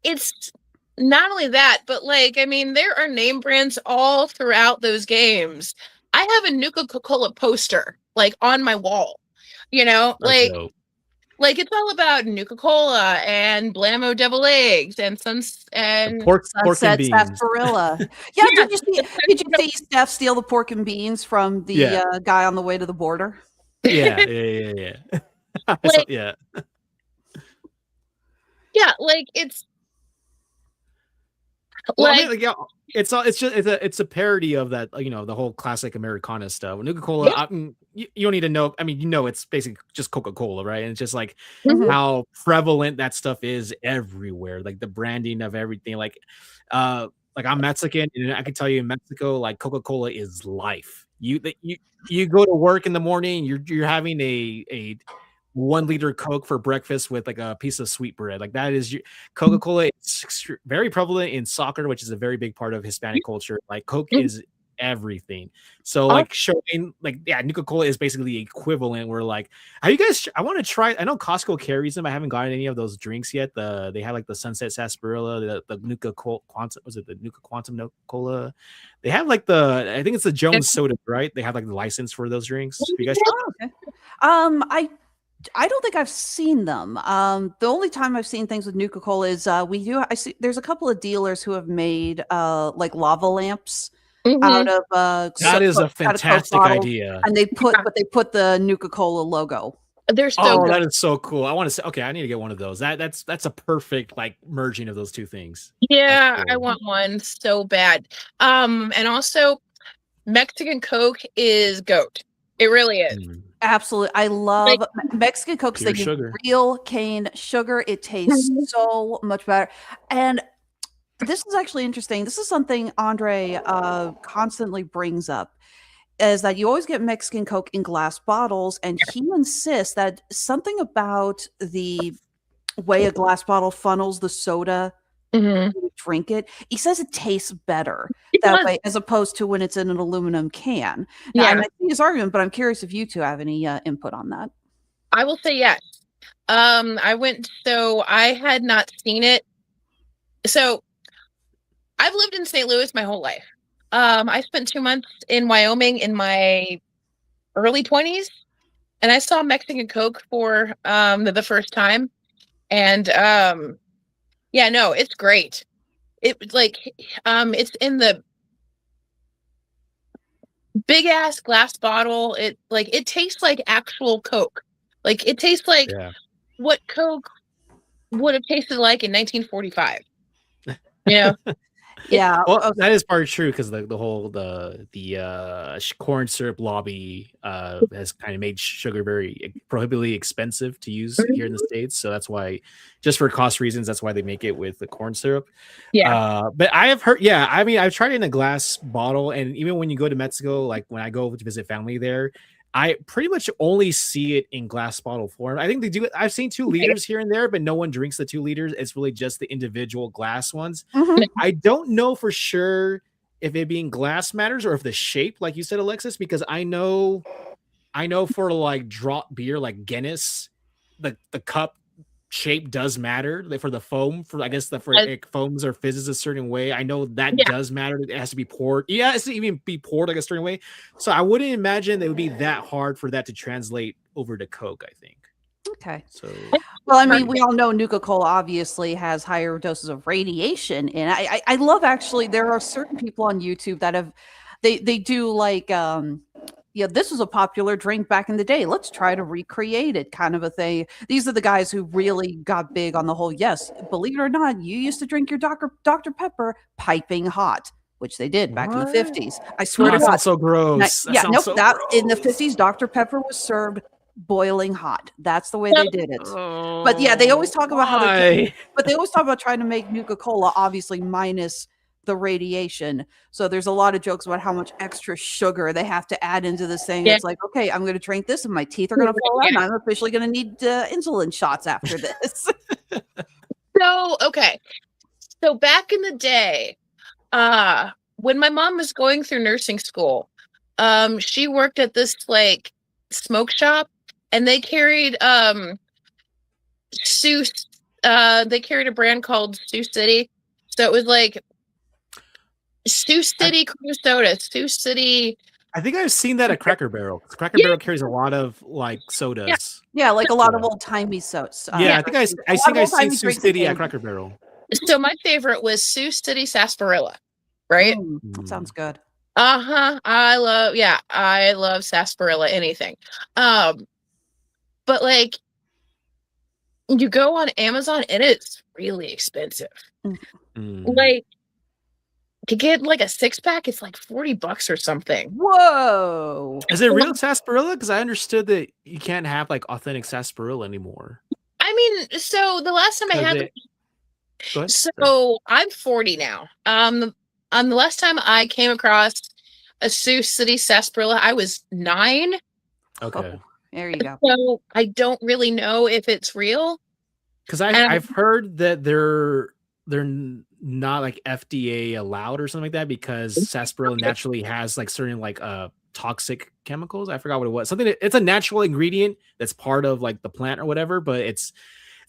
it's not only that, but like, I mean, there are name brands all throughout those games. I have a Nuka-Cola poster, like, on my wall. You know, That's dope. like it's all about Nuka-Cola and Blammo Devil Eggs and Pork and Sunset beans. sarsaparilla. Yeah, did you see Steph steal the pork and beans from the guy on the way to the border? Yeah. Like- Yeah. yeah, like it's Well, like I mean, like, yeah, it's a parody of that, you know, the whole classic Americana stuff. Nuka-Cola, Yeah. I mean, you don't need to know. I mean, you know, it's basically just Coca-Cola, right? And it's just like Mhm. how prevalent that stuff is everywhere. Like the branding of everything. Like I'm Mexican, and I can tell you in Mexico, like Coca-Cola is life. You go to work in the morning, you're having a 1 liter Coke for breakfast with like a piece of sweet bread. Like that is Coca-Cola. It's very prevalent in soccer, which is a very big part of Hispanic culture. Like Coke is everything. So like showing like, yeah, Nuka-Cola is basically the equivalent. Where like, have you guys, I want to try, I know Costco carries them. I haven't gotten any of those drinks yet. They have like the Sunset Sarsaparilla, the Nuka Quantum, was it the Nuka Quantum Cola? They have like I think it's the Jones soda, right? They have like the license for those drinks. Have you guys Oh, okay. I don't think I've seen them. The only time I've seen things with Nuka-Cola is I see there's a couple of dealers who have made like lava lamps Mhm. out of That is a out of Coke fantastic bottles, idea. and they put the Nuka-Cola logo. They're so Oh, good. that is so cool. I want to say, okay, I need to get one of those. That's a perfect like merging of those two things. Yeah, That's I cool. want one so bad. And also Mexican Coke is goat. It really is. Mm. Absolutely. I love Mexican Coke. 'Cause Pure they give sugar. real cane sugar. It tastes so much better. And this is actually interesting. This is something Andre constantly brings up, is that you always get Mexican Coke in glass bottles, and he insists that something about the way a glass bottle funnels the soda Mhm. when you drink it. He says it tastes better It that does. way as opposed to when it's in an aluminum can. Now, Yeah, and I see his argument, but I'm curious if you two have any input on that. I will say yes. So I had not seen it. So I've lived in St. Louis my whole life. I spent 2 months in Wyoming in my early 20s, and I saw Mexican Coke for the first time. And yeah, no, it's great. It's in the big ass glass bottle. It tastes like actual Coke. Like it tastes like Yeah. what Coke would have tasted like in 1945. Yeah. Yeah. Well, that is part true because the whole corn syrup lobby has kind of made sugar very prohibitively expensive to use here in the States. So that's why, just for cost reasons, that's why they make it with the corn syrup. Yeah. But I have heard, yeah, I mean, I've tried it in a glass bottle, and even when you go to Mexico, like when I go to visit family there, I pretty much only see it in glass bottle form. I think they do. I've seen 2 liters here and there, but no one drinks the 2 liters. It's really just the individual glass ones. Mhm. I don't know for sure if it being glass matters or if the shape, like you said, Alexis, because I know for like draught beer like Guinness, the cup shape does matter. Like for the foam, for I guess it foams or fizzes a certain way. I know that Yeah. does matter. It has to be poured. Yeah, it has to even be poured like a certain way. So I wouldn't imagine it would be that hard for that to translate over to Coke, I think. Okay. So Well, I mean, we all know Nuka-Cola obviously has higher doses of radiation, and I love actually. There are certain people on YouTube that have they do like yeah, this was a popular drink back in the day. Let's try to recreate it, kind of a thing. These are the guys who really got big on the whole. Yes, believe it or not, you used to drink your Dr. Pepper piping hot, which they did back in the What? 50s. I swear Oh, to that God. sounds so gross. Yeah, sounds nope. so That in the gross. 50s, Dr. Pepper was served boiling hot. That's the way they did it. But yeah, they always talk about how Why? but they always talk about trying to make Nuka-Cola obviously minus the radiation. So there's a lot of jokes about how much extra sugar they have to add into this thing. Yeah. It's like, okay, I'm going to drink this and my teeth are going to fall out, and Yeah. I'm officially going to need insulin shots after this. So back in the day, when my mom was going through nursing school, she worked at this like smoke shop, and they carried Sioux they carried a brand called Sioux City. So it was like Sioux City cream soda, Sioux City. I think I've seen that at Cracker Barrel. Cracker Yeah. Barrel carries a lot of like sodas. Yeah, like a lot of Yeah. old-timey soaps. Yeah, I think I lot think of I've seen old-timey Sioux drinks City at and Cracker Barrel. So my favorite was Sioux City Sarsaparilla, right? that sounds good. I love sarsaparilla, anything. But like you go on Amazon and it's really expensive. Mm. Like to get like a 6-pack, it's like $40 or something. Whoa. Is it real sarsaparilla? Because I understood that you can't have like authentic sarsaparilla anymore. I mean, so the last time I 'Cause had it- Go ahead. so I'm 40 now. The last time I came across a Sioux City sarsaparilla, I was 9. Okay. There you go. So I don't really know if it's real. Because I've heard that they're not like FDA allowed or something like that because sarsaparilla naturally has like certain like toxic chemicals. I forgot what it was. Something it's a natural ingredient that's part of like the plant or whatever, but it's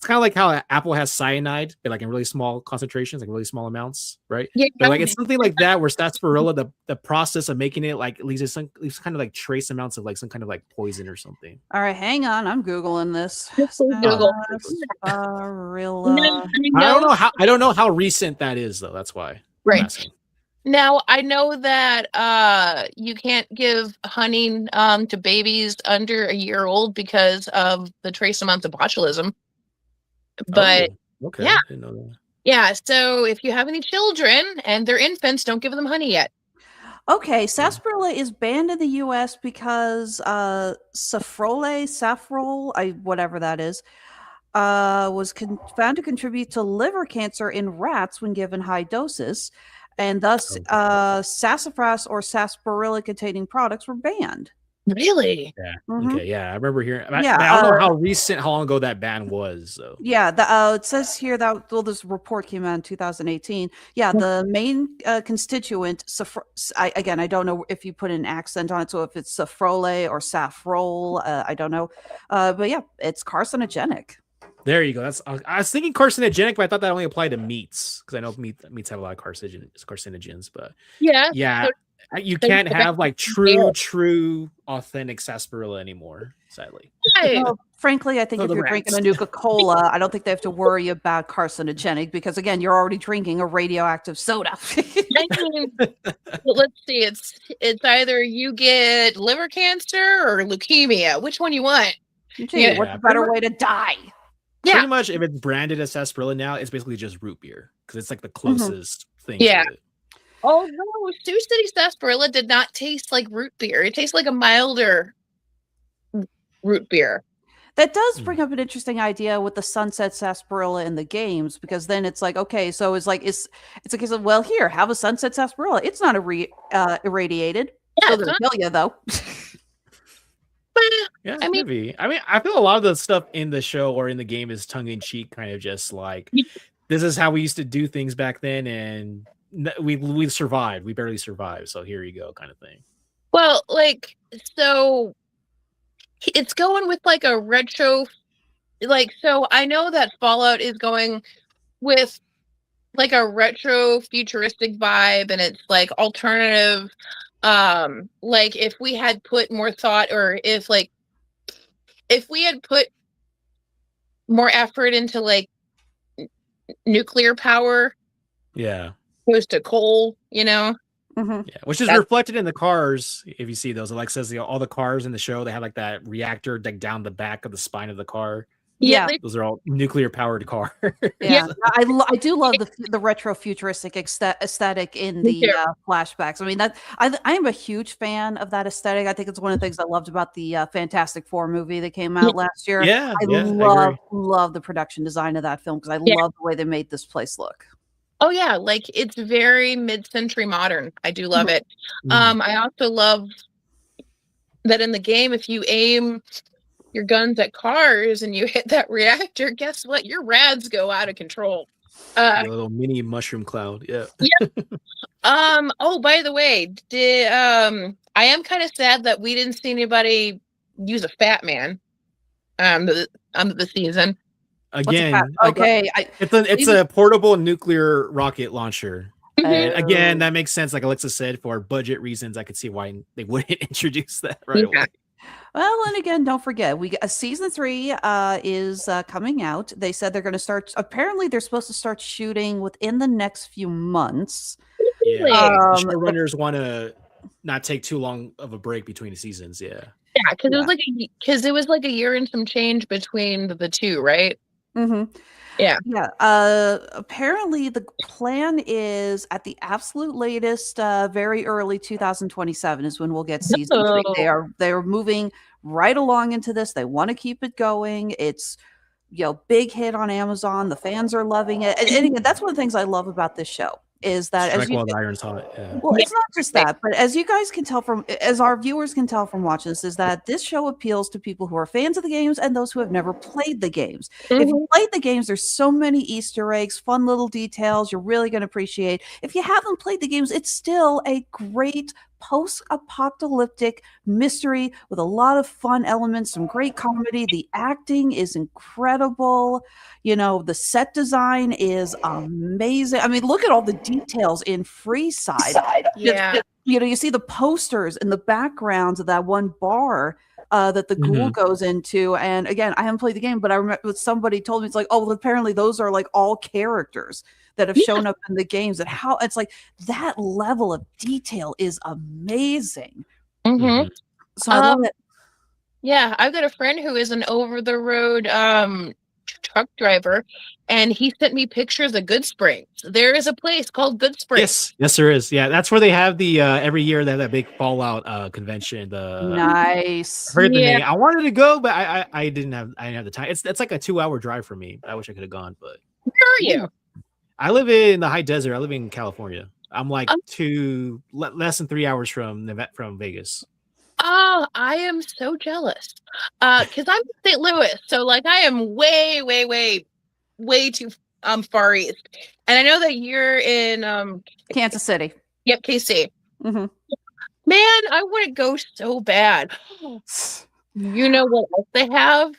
kind of like how Apple has cyanide, but like in really small concentrations, like really small amounts, right? Yeah, But like it's something like that where sarsaparilla, the process of making it like leaves kind of like trace amounts of like some kind of like poison or something. All right, hang on. I'm Googling this. Google. Sarsaparilla. I don't know how recent that is though. That's why. I'm Right. asking. Now I know that you can't give honey to babies under a year old because of the trace amounts of botulism. But Oh, okay. yeah. I didn't know that. yeah, so if you have any children and they're infants, don't give them honey yet. Okay, sarsaparilla is banned in the U.S. because saffrole, whatever that is, was found to contribute to liver cancer in rats when given high doses, and thus sassafras or sarsaparilla-containing products were banned. Really? Yeah. Mhm. Okay. Yeah, I remember hearing. I Yeah, don't know how long ago that ban was. So Yeah, it says here that this report came out in 2018. Yeah, the main constituent, I don't know if you put an accent on it, so if it's saffrole or saffrole, I don't know. But yeah, it's carcinogenic. there you go. I was thinking carcinogenic, but I thought that only applied to meats because I know meats have a lot of carcinogens. But Yeah. yeah, you so can't you have like Yeah. true, authentic sarsaparilla anymore. Sadly. Right. Well, frankly, I think Oh, if the you're drinking a rats. Nuka-Cola, I don't think they have to worry about carcinogenic because, again, you're already drinking a radioactive soda. I mean, let's see. It's either you get liver cancer or leukemia. Which one you want? Gee, Yeah. what's a better way to die? Yeah. Pretty much, if it's branded as sarsaparilla now, it's basically just root beer because it's like the closest thing. Yeah. To it. Although Sioux City sarsaparilla did not taste like root beer. It tastes like a milder root beer. That does bring up an interesting idea with the Sunset Sarsaparilla in the games, because then it's like, okay, so it's a case of, well, here, have a Sunset Sarsaparilla. It's not irradiated. Yeah, Still it's gonna not- kill you though. Yeah, I mean- maybe. I feel a lot of the stuff in the show or in the game is tongue in cheek, kind of just like this is how we used to do things back then, and we survived. We barely survived, so here you go, kind of thing. Well, like, so it's going with like a retro, like, so I know that Fallout is going with like a retro futuristic vibe, and it's like alternative. Like if we had put more thought, or if we had put more effort into like nuclear power Yeah, opposed to coal, you know? Mhm. yeah, which is That's- reflected in the cars. If you see those, it like says all the cars in the show, they have like that reactor like down the back of the spine of the car. Yeah. Those are all nuclear powered car. Yeah, I do love the retro futuristic aesthetic in Me the too. flashbacks. I mean, that I am a huge fan of that aesthetic. I think it's one of the things I loved about the Fantastic Four movie that came out last year. Yeah, I yeah, I agree. love the production design of that film because I Yeah. love the way they made this place look. Oh yeah, like it's very mid-century modern. I do love it. Mm. I also love that in the game, if you aim your guns at cars and you hit that reactor, guess what? Your rads go out of control. A little mini mushroom cloud. Yeah. Oh, by the way, I am kind of sad that we didn't see anybody use a Fat Man the season. Again, Okay, it's a portable nuclear rocket launcher. Mm-hmm. And again, that makes sense. Like Alexa said, for budget reasons, I could see why they wouldn't introduce that right Yeah. away. well, and again, don't forget, season 3 is coming out. They said they're going to start. Apparently, they're supposed to start shooting within the next few months. Yeah, Really? the showrunners want to not take too long of a break between the seasons. Yeah, Yeah, because it was like a year and some change between the two, right? Mm-hmm. Yeah. Yeah. Apparently, the plan is at the absolute latest, very early 2027 is when we'll get season 3. They are moving right along into this. They want to keep it going. It's big hit on Amazon. The fans are loving it, and again, that's one of the things I love about this show is that strike while the iron's hot. Yeah. well, it's not just that, but as you guys can tell as our viewers can tell from watching this, is that this show appeals to people who are fans of the games and those who have never played the games. If you played the games, there's so many Easter eggs, fun little details you're really going to appreciate. If you haven't played the games, it's still a great post-apocalyptic mystery with a lot of fun elements, some great comedy. The acting is incredible. The set design is amazing. I mean, look at all the details in Freeside. Yeah. You see the posters in the backgrounds of that one bar that the ghoul goes into. And again, I haven't played the game, but I remember somebody told me, it's like, oh, well, apparently those are like all characters that have shown up in the games, and how it's like that level of detail is amazing. Mm-hmm. So I love it. Yeah, I've got a friend who is an over the road truck driver, and he sent me pictures of Good Springs. There is a place called Good Springs. Yes, there is. Yeah, that's where they have the every year they have that big Fallout convention. Nice. I heard the Yeah. name. I wanted to go, but I didn't have the time. It's like a 2-hour drive for me. I wish I could have gone, but Where are you? I live in the high desert. I live in California. I'm like Oh. less than 3 hours from Vegas. Oh, I am so jealous. Because I'm in St. Louis, so like I am way, way, way, way too far east. And I know that you're in Kansas City. yep, KC. hmm Man, I want to go so bad. You know what else they have?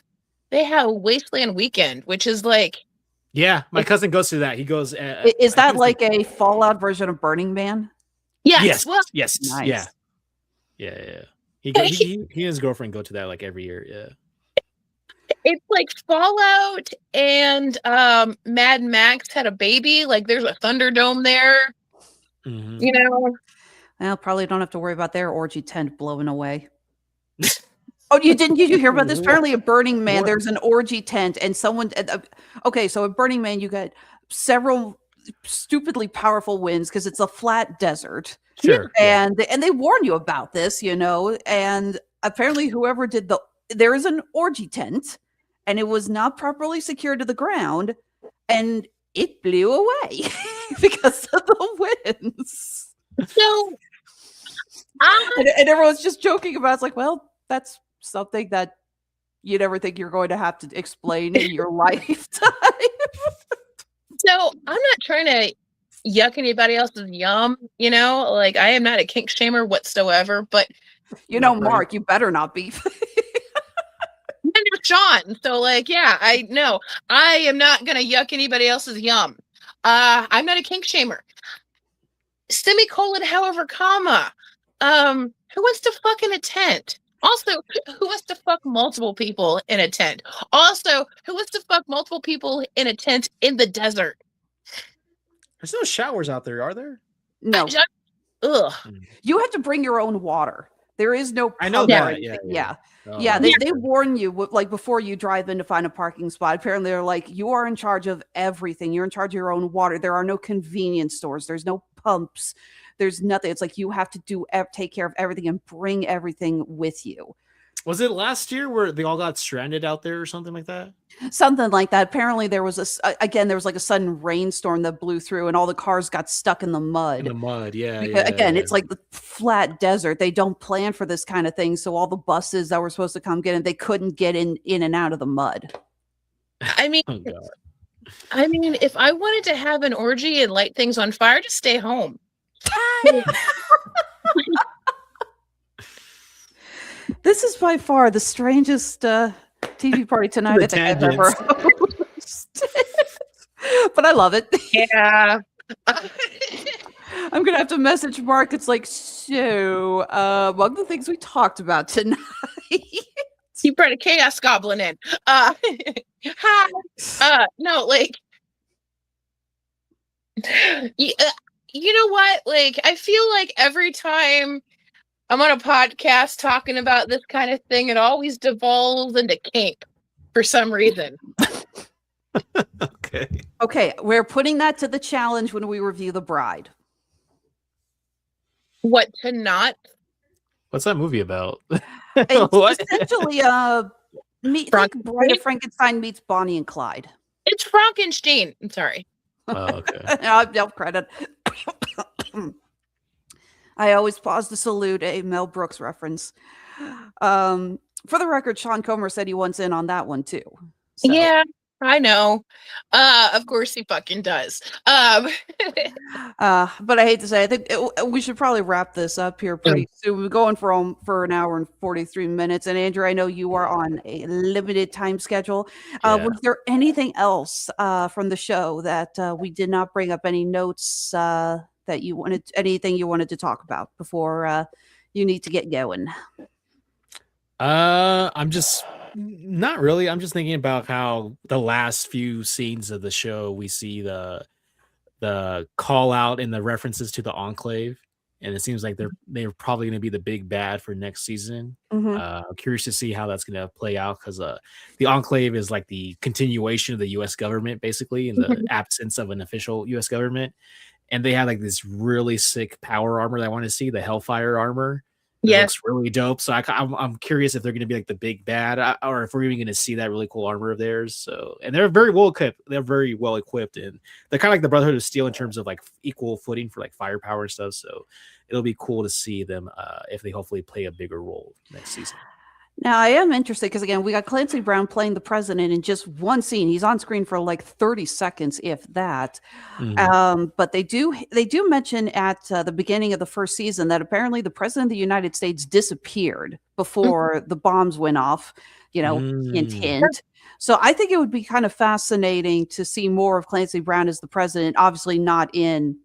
They have Wasteland Weekend, which is like Yeah, my cousin goes to that. He goes. Is that like a Fallout version of Burning Man? yes, well, yes, Nice. yeah. He and his girlfriend go to that like every year. Yeah. it's like Fallout and Mad Max had a baby. Like there's a Thunderdome there. Mhm. You know, Well, probably don't have to worry about their orgy tent blowing away. Oh, did you hear about this? Apparently, at Burning Man, What? there's an orgy tent, and someone. Okay, so at Burning Man, you got several stupidly powerful winds because it's a flat desert, Sure. yeah. and they warn you about this, And apparently, whoever did there is an orgy tent, and it was not properly secured to the ground, and it blew away because of the winds. so And everyone's just joking about it's like, well, that's something that you never think you're going to have to explain in your lifetime. So I'm not trying to yuck anybody else's yum, like I am not a kink shamer whatsoever, but Right. Right. You better not be. neither is Sean. So like, yeah, I know I am not gonna yuck anybody else's yum. I'm not a kink shamer. Semicolon, however, comma. Who wants to fuck in a tent? Also, who wants to fuck multiple people in a tent? Also, who wants to fuck multiple people in a tent in the desert? There's no showers out there, are there? No, Ugh. you have to bring your own water. There is no. I know pump that, or anything. yeah. Yeah, Oh, they okay. warn you like before you drive in to find a parking spot. Apparently, they're like, you are in charge of everything. You're in charge of your own water. There are no convenience stores. There's no pumps. There's nothing. It's like you have to take care of everything and bring everything with you. Was it last year where they all got stranded out there or something like that? Something like that. Apparently, there was there was like a sudden rainstorm that blew through, and all the cars got stuck in the mud. In the mud, yeah. Again, it's like the flat desert. They don't plan for this kind of thing, so all the buses that were supposed to come get in, they couldn't get in and out of the mud. I mean, Oh god. if I wanted to have an orgy and light things on fire, just stay home. This is by far the strangest TV party tonight I think I've ever hosted. But I love it. Yeah. I'm gonna have to message Mark. It's like, so among the things we talked about tonight. You brought a chaos goblin in. Hi. No, like, you know what? Like, I feel like every time I'm on a podcast talking about this kind of thing, it always devolves into kink for some reason. Okay. Okay, we're putting that to the challenge when we review The Bride. What to not? What's that movie about? It's What? essentially think Bride of Frankenstein meets Bonnie and Clyde. It's Frankenstein. I'm sorry. Oh, okay. No credit. I always pause to salute a Mel Brooks reference. For the record, Sean Comer said he wants in on that one too. So, Yeah, I know. Of course he fucking does. but I hate to say, I think we should probably wrap this up here pretty soon. We're going for an hour and 43 minutes. And Andrew, I know you are on a limited time schedule. Yeah. Was there anything else from the show that we did not bring up? Any notes that anything you wanted to talk about before you need to get going? I'm just not really. I'm just thinking about how the last few scenes of the show we see the call out and the references to the Enclave, and it seems like they're probably going to be the big bad for next season. Mhm. I'm curious to see how that's going to play out because the Enclave is like the continuation of the U.S. government, basically, in the Mhm. absence of an official U.S. government. And they have like this really sick power armor that I want to see, the Hellfire armor. It Yes. looks really dope. So I'm curious if they're going to be like the big bad, or if we're even going to see that really cool armor of theirs. So, and they're very well equipped. They're very well equipped, and they're kind of like the Brotherhood of Steel in terms of like equal footing for like firepower and stuff. So, it'll be cool to see them if they hopefully play a bigger role next season. Now, I am interested because, again, we got Clancy Brown playing the president in just one scene. He's on screen for like 30 seconds, if that. But they do mention at the beginning of the first season that apparently the president of the United States disappeared before the bombs went off, hint, hint. So I think it would be kind of fascinating to see more of Clancy Brown as the president, obviously not in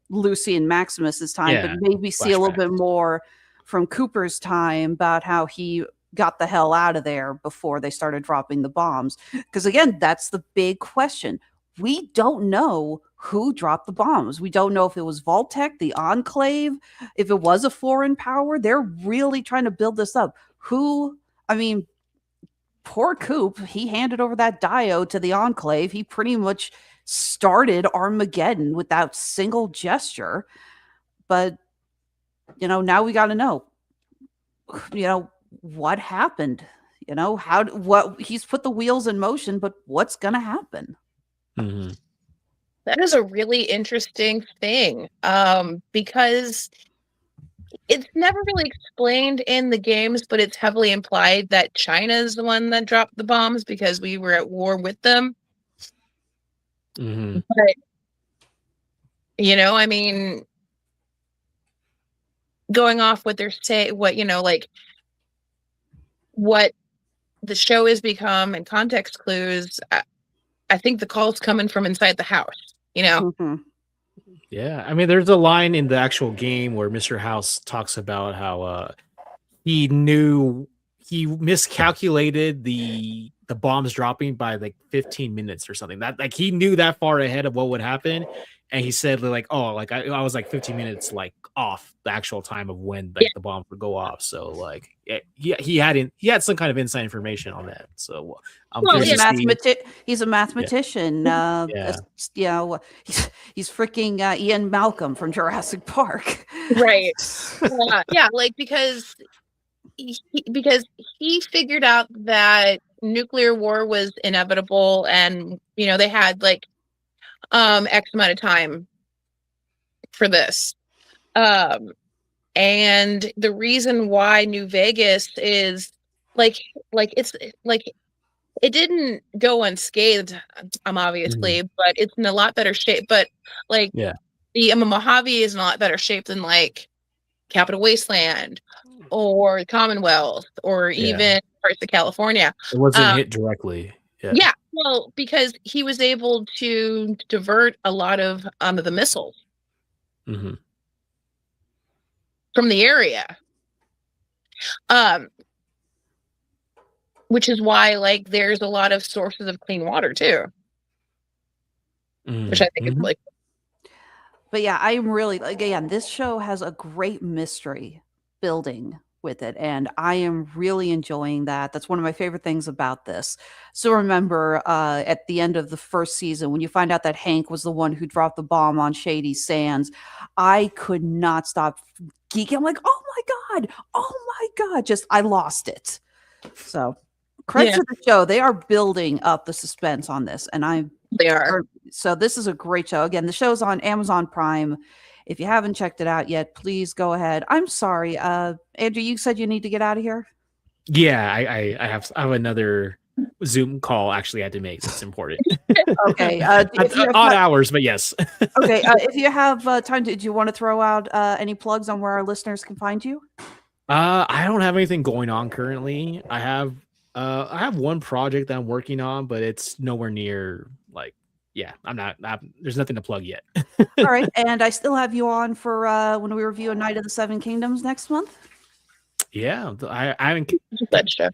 Lucy and Maximus's time, Yeah, but maybe see a little bit flashbacks. more from Cooper's time about how he got the hell out of there before they started dropping the bombs. Because again, that's the big question. We don't know who dropped the bombs. We don't know if it was Vault-Tec, the Enclave, if it was a foreign power. They're really trying to build this up. Poor Coop, he handed over that diode to the Enclave. He pretty much started Armageddon with that single gesture. But, now we got to know, what happened? What he's put the wheels in motion, but what's going to happen? Mhm. That is a really interesting thing, because it's never really explained in the games, but it's heavily implied that China is the one that dropped the bombs because we were at war with them. Mhm. But, going off what they're saying, what the show has become and context clues, I think the call's coming from inside the house, Mhm. Yeah, I mean, there's a line in the actual game where Mr. House talks about how he miscalculated the bombs dropping by like 15 minutes or something. That like he knew that far ahead of what would happen, and he said like, oh, like I was like 15 minutes like off the actual time of when like the bomb would go off. So like he had some kind of inside information on that. So I'm Well, curious to see. He's a mathematician. Yeah. He's freaking Ian Malcolm from Jurassic Park. Right. Yeah, like because he figured out that nuclear war was inevitable, and they had like X amount of time for this. And the reason why New Vegas is like it's like it didn't go unscathed, obviously, but it's in a lot better shape. But like Yeah. the Mojave is in a lot better shape than like Capital Wasteland or Commonwealth or even parts of California. It wasn't hit directly. Yeah, well, because he was able to divert a lot of the missiles Mhm. from the area, which is why like there's a lot of sources of clean water too, which I think is like. But yeah, I'm really again, this show has a great mystery building with it, and I am really enjoying that. That's one of my favorite things about this. So remember, at the end of the first season, when you find out that Hank was the one who dropped the bomb on Shady Sands, I could not stop geeking. I'm like, oh my god, just I lost it. So credit to the show. They are building up the suspense on this, and they are. So this is a great show. Again, the show's on Amazon Prime. If you haven't checked it out yet, please go ahead. I'm sorry, Andrew, you said you need to get out of here. Yeah, I have another Zoom call actually I had to make. So it's important. Okay, odd hours, but yes. Okay, if you have time, did you want to throw out any plugs on where our listeners can find you? I don't have anything going on currently. I have one project that I'm working on, but it's nowhere near like. Yeah, I'm not. There's nothing to plug yet. All right, and I still have you on for when we review A Night of the Seven Kingdoms next month. Yeah, I haven't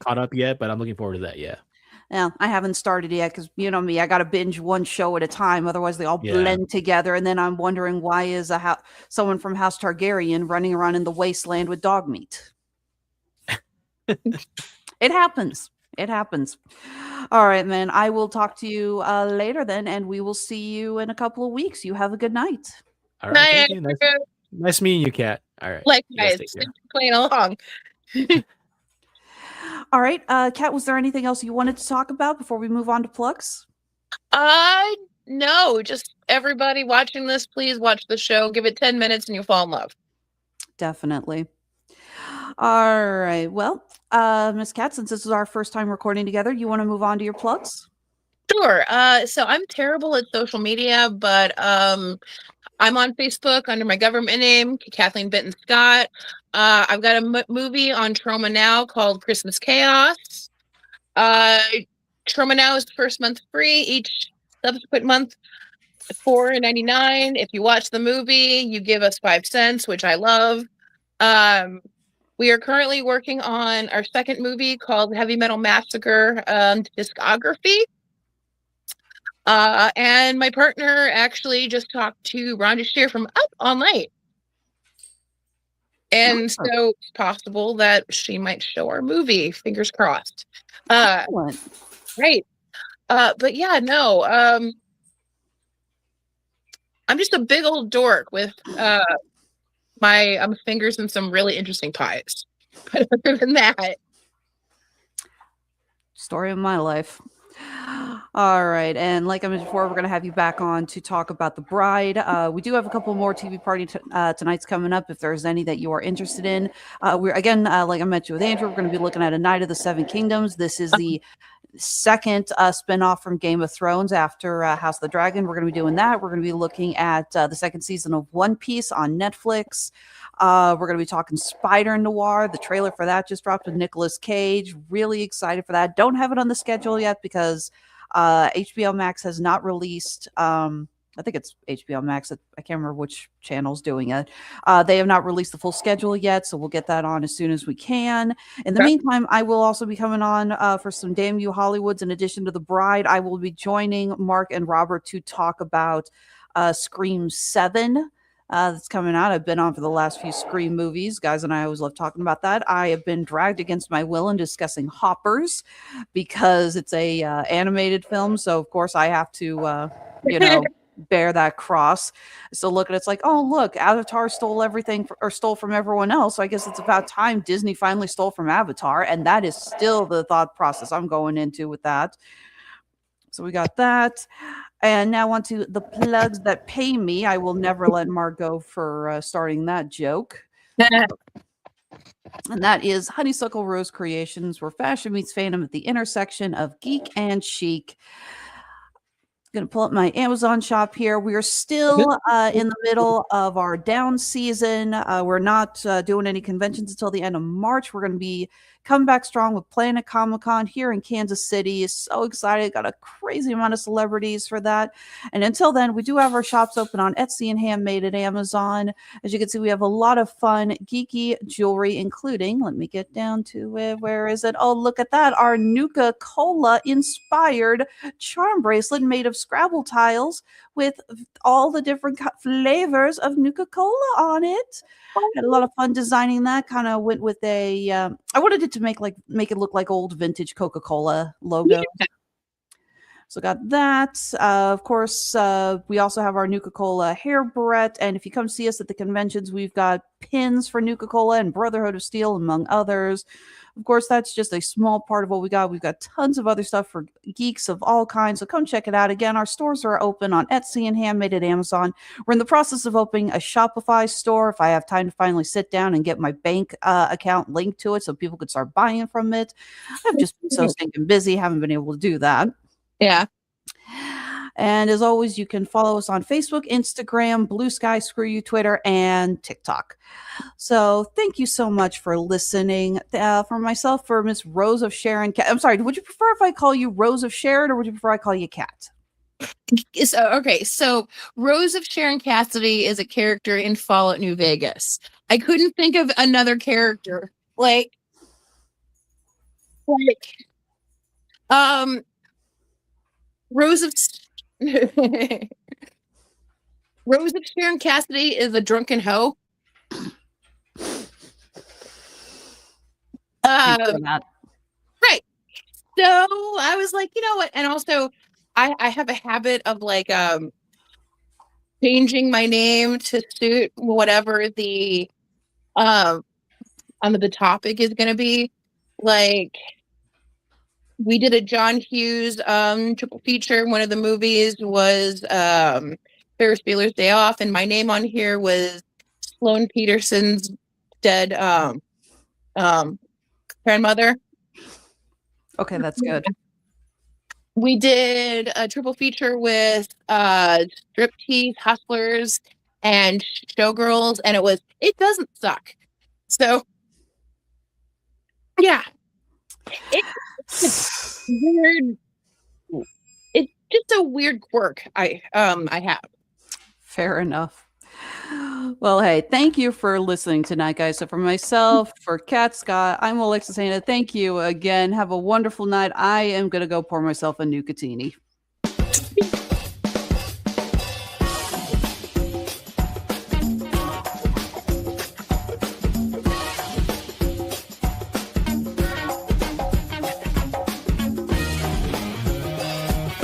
caught up yet, but I'm looking forward to that. Yeah. Yeah, I haven't started yet because you know me, I got to binge one show at a time. Otherwise, they all Yeah. blend together, and then I'm wondering why is someone from House Targaryen running around in the wasteland with dog meat? It happens. It happens. All right, man. I will talk to you later then, and we will see you in a couple of weeks. You have a good night. All right. Night, Thank you. Andrew. Nice meeting you, Kat. All right. You guys Likewise. take care. Thanks for playing along. All right, Kat, was there anything else you wanted to talk about before we move on to plugs? No, just everybody watching this, please watch the show. Give it 10 minutes and you'll fall in love. Definitely. All right. Well, Miss Kat, since this is our first time recording together, you want to move on to your plugs? Sure. So I'm terrible at social media, but I'm on Facebook under my government name, Kathleen Benton Scott. I've got a movie on Trauma Now called Christmas Chaos. Trauma Now is the first month free. Each subsequent month, $4.99. If you watch the movie, you give us 5 cents, which I love. We are currently working on our second movie called Heavy Metal Massacre Discography. And my partner actually just talked to Rhonda Shear from Up All Night. And so it's possible that she might show our movie. Fingers crossed. Excellent. Right. But yeah, no. I'm just a big old dork with my fingers in some really interesting pies. But other than that, Story of my life. All right. And like I mentioned before, we're going to have you back on to talk about The Bride. We do have a couple more TV party tonight's coming up if there's any that you are interested in. We're again, like I mentioned with Andrew, we're going to be looking at A Night of the Seven Kingdoms. This is the second spinoff from Game of Thrones after House of the Dragon. We're going to be doing that. We're going to be looking at the second season of One Piece on Netflix. We're going to be talking Spider Noir. The trailer for that just dropped with Nicolas Cage. Really excited for that. Don't have it on the schedule yet because HBO Max has not released. I think it's HBO Max. I can't remember which channel's doing it. They have not released the full schedule yet, so we'll get that on as soon as we can. In the meantime, I will also be coming on for some Damn You Hollywoods. In addition to The Bride, I will be joining Mark and Robert to talk about Scream 7. That's coming out. I've been on for the last few Scream movies. Guys and I always love talking about that. I have been dragged against my will in discussing Hoppers because it's a animated film. So, of course, I have to, bear that cross. So look at it's like, oh, look, Avatar stole everything or stole from everyone else. So I guess it's about time Disney finally stole from Avatar. And that is still the thought process I'm going into with that. So we got that. And now on to the plugs that pay me. I will never let Mark go for starting that joke. And that is Honeysuckle Rose Creations, where fashion meets fandom at the intersection of geek and chic. Going to pull up my Amazon shop here. We are still in the middle of our down season. We're not doing any conventions until the end of March. We're going to be coming back strong with Planet Comic-Con here in Kansas City. So excited. Got a crazy amount of celebrities for that. And until then, we do have our shops open on Etsy and Handmade at Amazon. As you can see, we have a lot of fun, geeky jewelry, including, let me get down to it. Where is it? Oh, look at that. Our Nuka-Cola inspired charm bracelet made of Scrabble tiles with all the different flavors of Nuka-Cola on it. Had a lot of fun designing that. Kind of went with a I wanted it to make it look like old vintage Coca-Cola logo. Yeah. So got that. Of course, we also have our Nuka-Cola hair barrette. And if you come see us at the conventions, we've got pins for Nuka-Cola and Brotherhood of Steel, among others. Of course, that's just a small part of what we got. We've got tons of other stuff for geeks of all kinds. So come check it out. Again, our stores are open on Etsy and Handmade at Amazon. We're in the process of opening a Shopify store. If I have time to finally sit down and get my bank account linked to it so people could start buying from it. I've just been so stinking busy. Haven't been able to do that. Yeah. And as always, you can follow us on Facebook, Instagram, Blue Sky, Screw You, Twitter, and TikTok. So thank you so much for listening. For myself, for Miss Rose of Sharon. I'm sorry, would you prefer if I call you Rose of Sharon or would you prefer I call you Kat? So Rose of Sharon Cassidy is a character in Fallout New Vegas. I couldn't think of another character. Like Rose of Rose of Sharon Cassidy is a drunken hoe. Thanks for that. Right. So I was like, you know what? And also, I have a habit of like changing my name to suit whatever the the topic is going to be. Like, we did a John Hughes triple feature. One of the movies was Ferris Bueller's Day Off, and my name on here was Sloane Peterson's dead grandmother. Okay, that's good. We did a triple feature with Striptease, Hustlers, and Showgirls, and it doesn't suck. So, yeah. It's weird. It's just a weird quirk I have. Fair enough. Well, hey, thank you for listening tonight, guys. So for myself, for Kat Scott, I'm Alexis Hannah. Thank you again. Have a wonderful night. I am going to go pour myself a Nucatini.